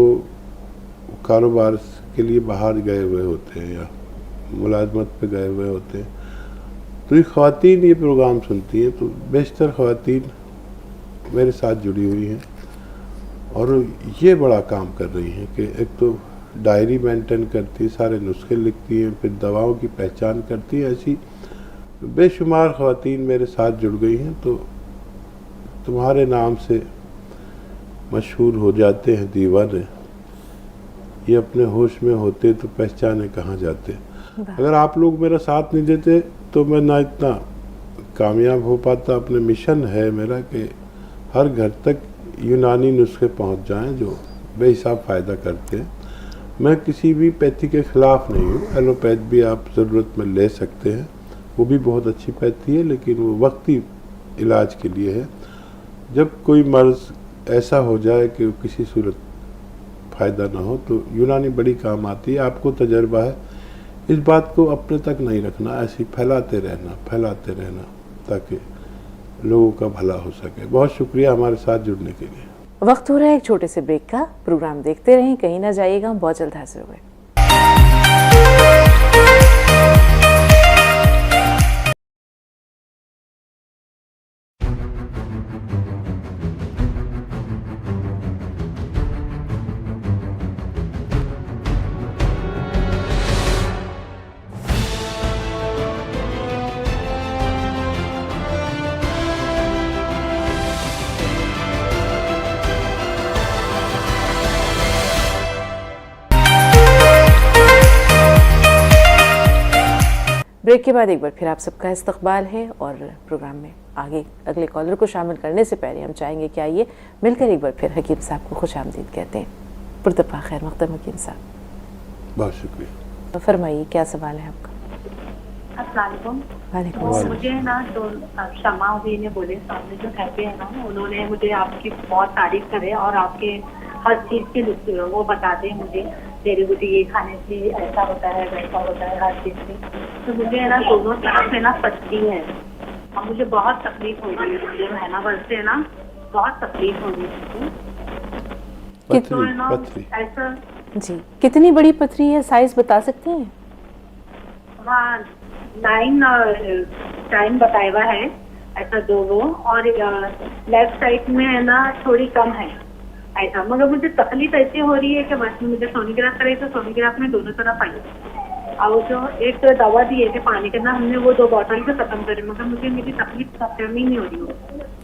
B: कारोबार के लिए बाहर गए हुए होते हैं या मुलाजमत पे गए हुए होते हैं, तो ये ख़वातीन ये प्रोग्राम सुनती हैं। तो बेशतर ख़वातीन मेरे साथ जुड़ी हुई हैं और ये बड़ा काम कर रही हैं कि एक तो डायरी मेंटेन करती है, सारे नुस्खे लिखती हैं, फिर दवाओं की पहचान करती है। ऐसी बेशुमार ख़वातीन मेरे साथ जुड़ गई हैं। तो तुम्हारे नाम से मशहूर हो जाते हैं दीवाने, ये अपने होश में होते तो पहचाने कहाँ जाते। अगर आप लोग मेरा साथ नहीं देते तो मैं ना इतना कामयाब हो पाता। अपने मिशन है मेरा कि हर घर तक यूनानी नुस्खे पहुंच जाएं जो बेहिसाब फ़ायदा करते हैं। मैं किसी भी पैथी के ख़िलाफ़ नहीं हूँ। एलोपैथ भी आप ज़रूरत में ले सकते हैं, वो भी बहुत अच्छी पैथी है, लेकिन वो वक्ती इलाज के लिए है। जब कोई मर्ज़ ऐसा हो जाए कि किसी सूरत फ़ायदा ना हो तो यूनानी बड़ी काम आती है। आपको तजर्बा है, इस बात को अपने तक नहीं रखना, ऐसी फैलाते रहना ताकि लोगों का भला हो सके। बहुत शुक्रिया हमारे साथ जुड़ने के लिए।
A: वक्त हो रहा है एक छोटे से ब्रेक का। प्रोग्राम देखते रहें, कहीं ना जाइएगा, हम बहुत जल्द हाजिर होंगे। ब्रेक के बाद एक बार फिर आप सबका इस्तकबाल है और प्रोग्राम में आगे अगले कॉलर को शामिल करने से पहले हम चाहेंगे कि आइए मिलकर एक बार फिर हकीम साहब को खुशामदीद कहते हैं। पुरतपा खैर मक़दम हकीम साहब।
B: बहुत शुक्रिया।
A: फरमाइए, क्या सवाल है आपका?
J: अस्सलाम
A: वालेकुम।
J: तो मुझे ना तो शमा हुई ने बोले सामने जो कहते हैं ना, उन्होंने मुझे आपकी बहुत तारीफ करे और आपके हर चीज़ के वो बताते हैं मुझे।
G: तेरी बेटी ये खाने से ऐसा होता है वैसा होता है हर चीज से। तो मुझे है ना दोनों तरफ से ना पचती है और मुझे बहुत तकलीफ हो रही है। मुझे महीना भर से ना बहुत तकलीफ हो रही है। तो है ना ऐसा
A: जी, कितनी बड़ी पथरी है, साइज बता सकते हैं?
G: हाँ 9 टाइम बताया हुआ है ऐसा 2 और लेफ्ट साइड में है ना थोड़ी कम है ऐसा। मगर मुझे तकलीफ ऐसी हो रही है कि बस मुझे सोनोग्राफ कराई तो सोनोग्राफ में दोनों तरफ आई और जो एक दवा दी है कि पानी के ना हमने वो 2 बॉटल से खत्म करी। मगर मुझे मेरी तकलीफ खत्म ही नहीं हो रही हो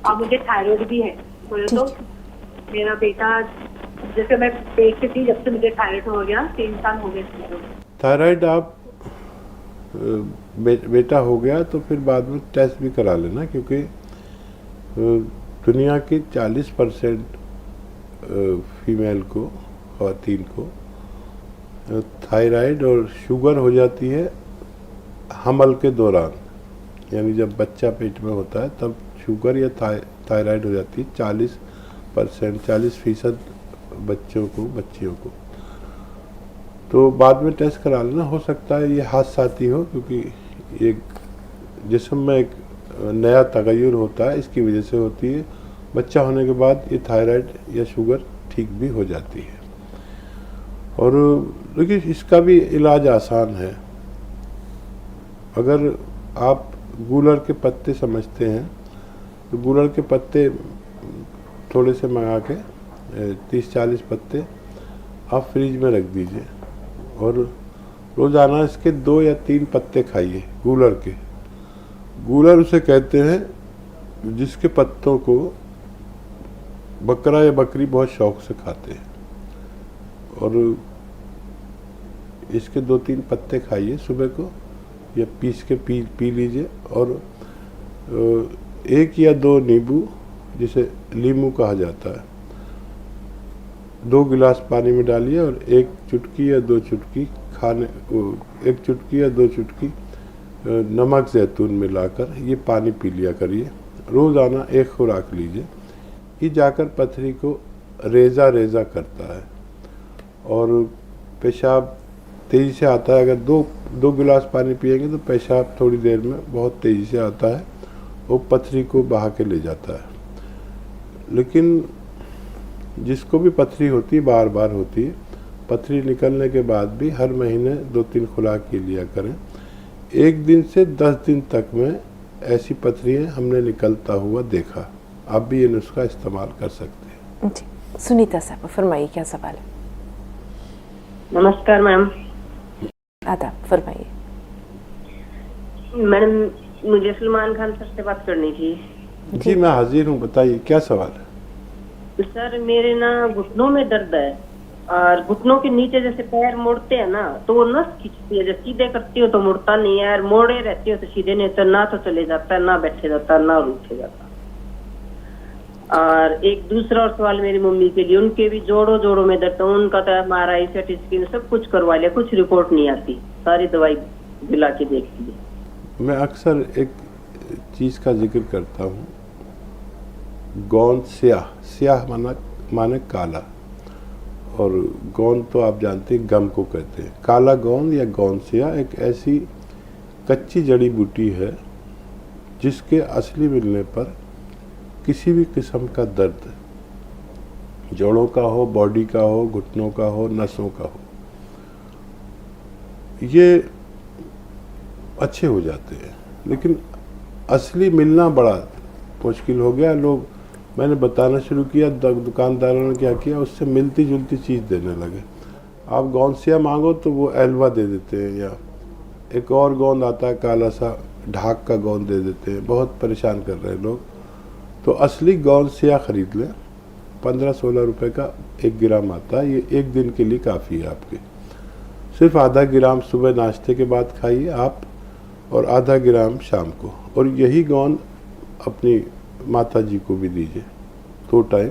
G: और मुझे थायराइड भी है। बोले तो मेरा बेटा जैसे मैं पेट से थी जब से मुझे थायराइड हो गया 3 साल हो गए।
B: थायराइड आप बेटा हो गया तो फिर बाद में टेस्ट भी करा लेना, क्योंकि दुनिया की 40% फीमेल को, ख़वातीन को थायराइड और शुगर हो जाती है हमल के दौरान, यानी जब बच्चा पेट में होता है तब शुगर या थायराइड हो जाती है 40% बच्चों को, बच्चियों को। तो बाद में टेस्ट करा लेना, हो सकता है ये हादसाती हो, क्योंकि एक जिस्म में एक नया तगय्युर होता है, इसकी वजह से होती है। बच्चा होने के बाद ये थायराइड या शुगर ठीक भी हो जाती है। और लेकिन इसका भी इलाज आसान है। अगर आप गूलर के पत्ते समझते हैं तो गूलर के पत्ते थोड़े से मंगा के 30-40 पत्ते आप फ्रिज में रख दीजिए और रोज़ाना इसके 2 या 3 पत्ते खाइए गूलर के। गूलर उसे कहते हैं जिसके पत्तों को बकरा या बकरी बहुत शौक से खाते हैं। और इसके 2-3 पत्ते खाइए सुबह को, या पीस के पी लीजिए। और 1 या 2 नींबू, जिसे लीमू कहा जाता है, 2 गिलास पानी में डालिए और 1 चुटकी या 2 चुटकी 1 चुटकी या 2 चुटकी नमक जैतून मिलाकर ये पानी पी लिया करिए। रोज़ाना 1 खुराक लीजिए। ये जाकर पथरी को रेजा करता है और पेशाब तेज़ी से आता है। अगर 2 गिलास पानी पिएंगे तो पेशाब थोड़ी देर में बहुत तेज़ी से आता है, वो पथरी को बहा के ले जाता है। लेकिन जिसको भी पथरी होती है, बार बार होती है, पथरी निकलने के बाद भी हर महीने 2-3 खुराक की लिया करें। 1 दिन से 10 दिन तक में ऐसी पथरियाँ हमने निकलता हुआ देखा। आप भी ये नुस्खा इस्तेमाल कर सकते हैं।
A: जी, सुनीता साहब फरमाइए, क्या सवाल है?
L: नमस्कार मैम।
A: आदाब, फरमाइए।
L: मैडम मुझे सलमान खान सर से बात करनी थी।
B: जी मैं हाजिर हूँ, बताइए क्या सवाल है।
L: सर मेरे ना घुटनों में दर्द है और घुटनों के नीचे जैसे पैर मोड़ते हैं ना तो वो नस खींचती है। जब सीधे करती हो तो मुड़ता नहीं है और मोड़े रहती हो तो सीधे नहीं होता, ना तो चले जाता है, ना बैठे जाता है, ना उठे जाता। और एक दूसरा और सवाल मेरी मम्मी के लिए, उनके भी जोड़ों में दर्द है। उनका तो MRI CT स्कैन सब कुछ करवा लिया, कुछ रिपोर्ट नहीं आती, सारी दवाई दिला के देख ली।
B: मैं अक्सर एक चीज़ का जिक्र करता हूँ, गोंद स्याह माने काला, और गोंद तो आप जानते हैं गम को कहते हैं। काला गोंद या गोंद स्याह एक ऐसी कच्ची जड़ी बूटी है जिसके असली मिलने पर किसी भी किस्म का दर्द, जोड़ों का हो, बॉडी का हो, घुटनों का हो, नसों का हो, ये अच्छे हो जाते हैं। लेकिन असली मिलना बड़ा मुश्किल हो गया। लोग, मैंने बताना शुरू किया, दुकानदारों ने क्या किया, उससे मिलती जुलती चीज़ देने लगे। आप गोंदसिया मांगो तो वो एलवा दे देते हैं, या एक और गोंद आता है काला सा, ढाक का गोंद दे देते हैं। बहुत परेशान कर रहे हैं लोग। तो असली गोंदसिया ख़रीद लें, 15-16 रुपए का 1 ग्राम आता है। ये 1 दिन के लिए काफ़ी है आपके। सिर्फ आधा ग्राम सुबह नाश्ते के बाद खाइए आप, और आधा ग्राम शाम को। और यही गोंद अपनी माता जी को भी दीजिए 2 टाइम।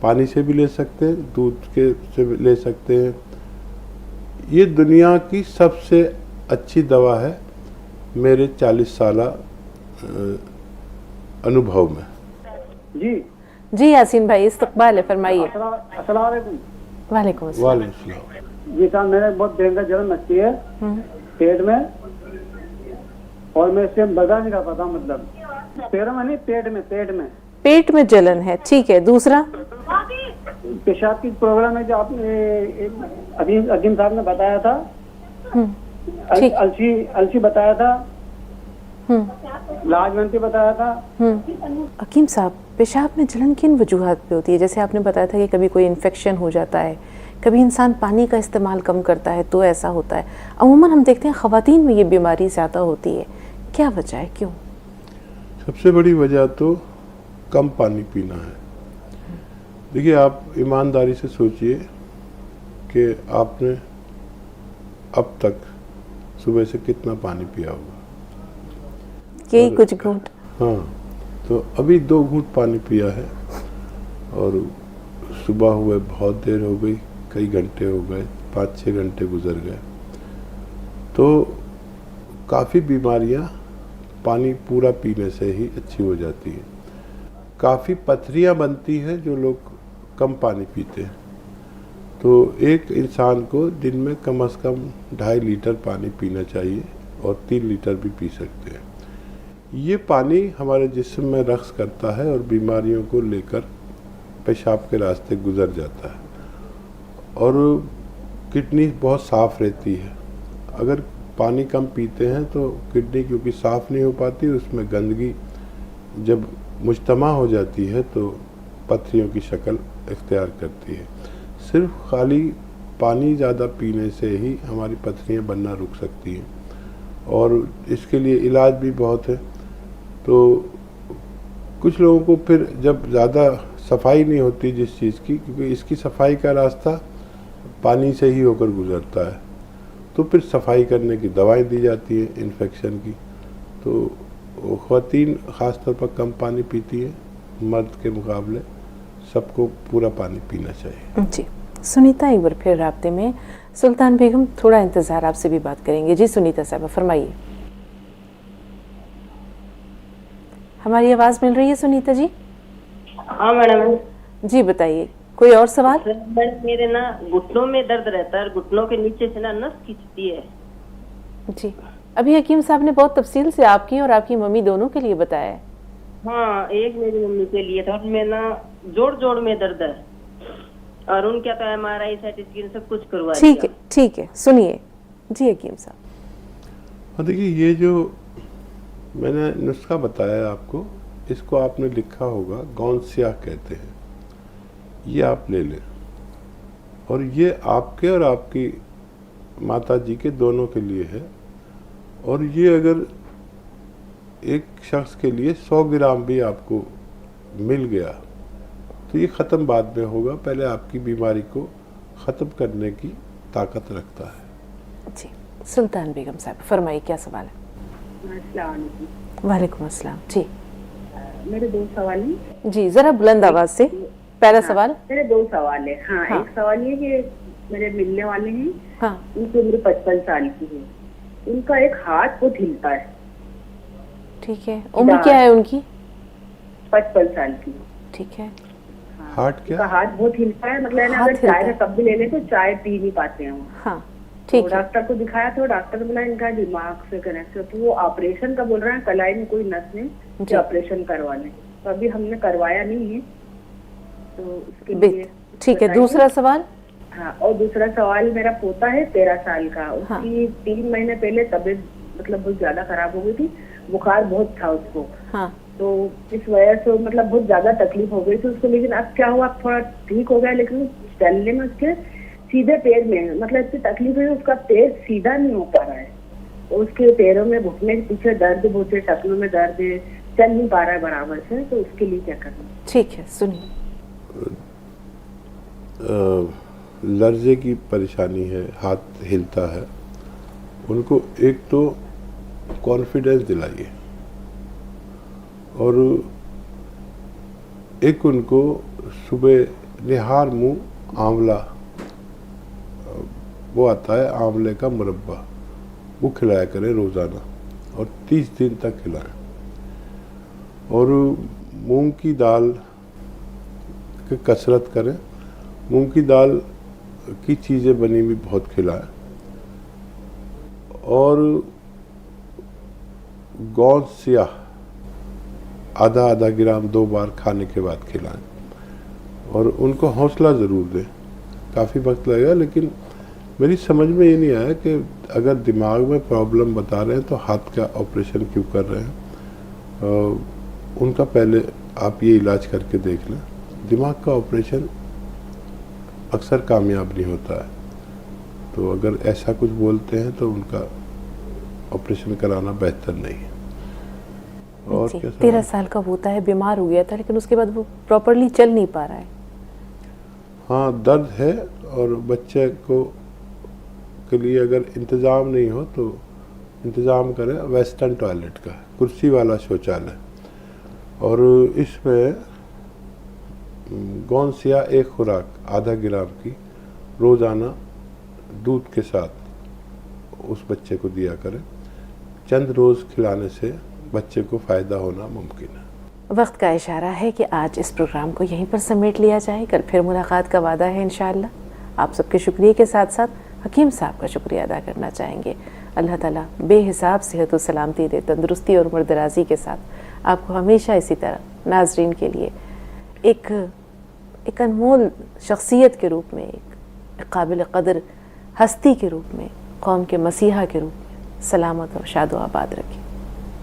B: पानी से भी ले सकते हैं, दूध के से भी ले सकते हैं। ये दुनिया की सबसे अच्छी दवा है मेरे 40 साल अनुभव में।
A: जी यासीन भाई, इस्तकबाल है, फरमाइए।
M: अस्सलाम वालेकुम।
A: वालेकुम अस्सलाम।
M: जी साहब, मेरे बहुत भयंकर जलन लगती है पेट में, और मैं इससे बर्दाश्त नहीं कर पाता, मतलब पैरों में नहीं, पेट में
A: जलन है। ठीक है, दूसरा
M: पेशाब की प्रॉब्लम है जो आपने अजीम साहब ने बताया था, अलसी बताया था, लाजवंती बताया था।
A: हकीम साहब, पेशाब में जलन किन वजूहात पे होती है? जैसे आपने बताया था कि कभी कोई इन्फेक्शन हो जाता है, कभी इंसान पानी का इस्तेमाल कम करता है तो ऐसा होता है। अमूमन हम देखते हैं ख़वातीन में ये बीमारी ज़्यादा होती है, क्या वजह है, क्यों?
B: सबसे बड़ी वजह तो कम पानी पीना है। देखिए, आप ईमानदारी से सोचिए कि आपने अब तक सुबह से कितना पानी पिया होगा?
A: यही कुछ घूंट।
B: हाँ, तो अभी 2 घूंट पानी पिया है, और सुबह हुए बहुत देर हो गई, कई घंटे हो गए, 5-6 घंटे गुजर गए। तो काफ़ी बीमारियां पानी पूरा पीने से ही अच्छी हो जाती हैं। काफ़ी पथरियां बनती हैं जो लोग कम पानी पीते हैं। तो एक इंसान को दिन में कम से कम 2.5 लीटर पानी पीना चाहिए, और 3 लीटर भी पी सकते हैं। ये पानी हमारे जिस्म में रक्स करता है और बीमारियों को लेकर पेशाब के रास्ते गुजर जाता है, और किडनी बहुत साफ़ रहती है। अगर पानी कम पीते हैं तो किडनी क्योंकि साफ़ नहीं हो पाती, उसमें गंदगी जब मुज्तमा हो जाती है तो पथरियों की शक्ल इख्तियार करती है। सिर्फ खाली पानी ज़्यादा पीने से ही हमारी पथरियाँ बनना रुक सकती हैं, और इसके लिए इलाज भी बहुत है। तो कुछ लोगों को फिर जब ज़्यादा सफाई नहीं होती जिस चीज़ की, क्योंकि इसकी सफाई का रास्ता पानी से ही होकर गुजरता है, तो फिर सफाई करने की दवाएं दी जाती हैं इन्फेक्शन की। तो ख़वातीन ख़ास तौर पर कम पानी पीती हैं, मर्द के मुकाबले सबको पूरा पानी पीना चाहिए।
A: जी, सुनीता एक बार फिर राब्ते में। सुल्तान बेगम, थोड़ा इंतज़ार, आपसे भी बात करेंगे। जी सुनीता साहब, फरमाइए। हमारी आवाज़ मिल रही है सुनीता जी?
L: हाँ मैडम
A: जी, बताइए, कोई और सवाल?
L: मैडम, मेरे ना घुटनों में दर्द रहता है, घुटनों के नीचे से ना नस खींचती है।
A: जी, अभी हकीम साहब ने बहुत तफसील से आपकी और आपकी मम्मी दोनों के लिए बताया है।
L: हाँ, एक मेरी मम्मी के लिए था, उनमें ना जोड़ में दर्द है, और उनका तो MRI CT स्कैन सब कुछ करवा दिया।
A: ठीक है, ठीक है, सुनिए जी हकीम साहब।
B: हाँ, देखिए, ये जो मैंने नुस्खा बताया आपको, इसको आपने लिखा होगा, गौनसिया कहते हैं, ये आप ले लें, और ये आपके और आपकी माता जी के दोनों के लिए है। और ये अगर एक शख्स के लिए 100 ग्राम भी आपको मिल गया तो ये ख़त्म बाद में होगा, पहले आपकी बीमारी को ख़त्म करने की ताकत रखता है।
A: जी, सुल्तान बेगम साहब, फरमाइए, क्या सवाल है? वालेकुम अस्सलाम। जी,
N: मेरे 2 सवाल हैं।
A: जी, ज़रा बुलंद आवाज़ से। पहला सवाल?
N: मेरे 2 सवाल है। हाँ, एक सवाल ये कि मेरे मिलने वाले हैं,
A: हाँ,
N: उनकी उम्र 55 साल की है, उनका एक हाथ बहुत हिलता है।
A: ठीक है, उम्र क्या है उनकी?
N: 55 साल की।
A: ठीक है,
B: हार्ट क्या?
N: उनका हाथ बहुत हिलता है, मतलब अगर चाय का कप भी ले ले तो चाय पी नहीं पाते हैं वो।
A: हाँ, ठीक
N: है। डॉक्टर को दिखाया तो डॉक्टर ने बोला इनका दिमाग से कनेक्ट है, तो वो ऑपरेशन का बोल रहे हैं, कलाई में कोई नस में ऑपरेशन करवाने, तो अभी हमने करवाया नहीं है, तो उसके लिए।
A: ठीक है, दूसरा सवाल?
N: हाँ, और दूसरा सवाल, मेरा पोता है 13 साल का, उसकी 3 महीने पहले तबीयत मतलब बहुत ज्यादा खराब हो गई थी, बुखार बहुत था उसको।
A: हाँ,
N: तो इस वजह से मतलब बहुत ज्यादा तकलीफ हो गई थी उसको, लेकिन अब क्या हुआ, थोड़ा ठीक हो गया, लेकिन चलने में उसके सीधे पैर में मतलब इतनी तकलीफ है, उसका पैर सीधा नहीं हो पा रहा है, तो उसके पैरों में घुटने के पीछे दर्द बहुत है, टखनों में दर्द है, चल नहीं पा रहा है बराबर से, तो उसके लिए क्या करना?
A: ठीक है, सुनिए।
B: लर्जे की परेशानी है, हाथ हिलता है, उनको एक तो कॉन्फिडेंस दिलाइए, और एक उनको सुबह निहार मुंह आंवला, वो आता है आंवले का मुरब्बा, वो खिलाया करें रोज़ाना, और 30 दिन तक खिलाएं। और मूंग की दाल की कसरत करें। मूंग की दाल की चीज़ें बनी हुई बहुत खिलाएं और गोंद स्याह आधा आधा ग्राम 2 बार खाने के बाद खिलाएं और उनको हौसला ज़रूर दें। काफ़ी वक्त लगेगा, लेकिन मेरी समझ में ये नहीं आया कि अगर दिमाग में प्रॉब्लम बता रहे हैं तो हाथ का ऑपरेशन क्यों कर रहे हैं। उनका पहले आप ये इलाज करके देख लें। दिमाग का ऑपरेशन अक्सर कामयाब नहीं होता है, तो अगर ऐसा कुछ बोलते हैं तो उनका ऑपरेशन कराना बेहतर नहीं है। और
A: 13 साल का होता है, बीमार हो गया था, लेकिन उसके बाद वो प्रॉपरली चल नहीं पा रहा है।
B: हाँ, दर्द है और बच्चे को के लिए अगर इंतज़ाम नहीं हो तो इंतज़ाम करें वेस्टर्न टॉयलेट का, कुर्सी वाला शौचालय। और इसमें गोंद स्याह एक खुराक आधा ग्राम की रोज़ाना दूध के साथ उस बच्चे को दिया करें। चंद रोज़ खिलाने से बच्चे को फ़ायदा होना मुमकिन है।
A: वक्त का इशारा है कि आज इस प्रोग्राम को यहीं पर समेट लिया जाए। कल फिर मुलाकात का वादा है इंशाअल्लाह। आप सबके शुक्रिया के साथ साथ हकीम साहब का शुक्रिया अदा करना चाहेंगे। अल्लाह ताला बेहिसाब सेहत और सलामती दे, तंदुरुस्ती और उम्र दराजी के साथ आपको हमेशा इसी तरह नाजरीन के लिए एक अनमोल शख्सियत के रूप में, एक काबिल कदर हस्ती के रूप में, कौम के मसीहा के रूप में सलामत और शादो आबाद रखें।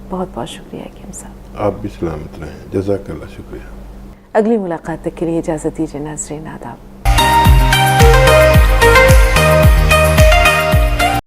A: बहुत बहुत शुक्रिया हकीम साहब।
B: आप भी सलामत रहें। जज़ाकल्लाह, शुक्रिया।
A: अगली मुलाकात तक के लिए इजाज़त दीजिए नाज़रीन, आदाब।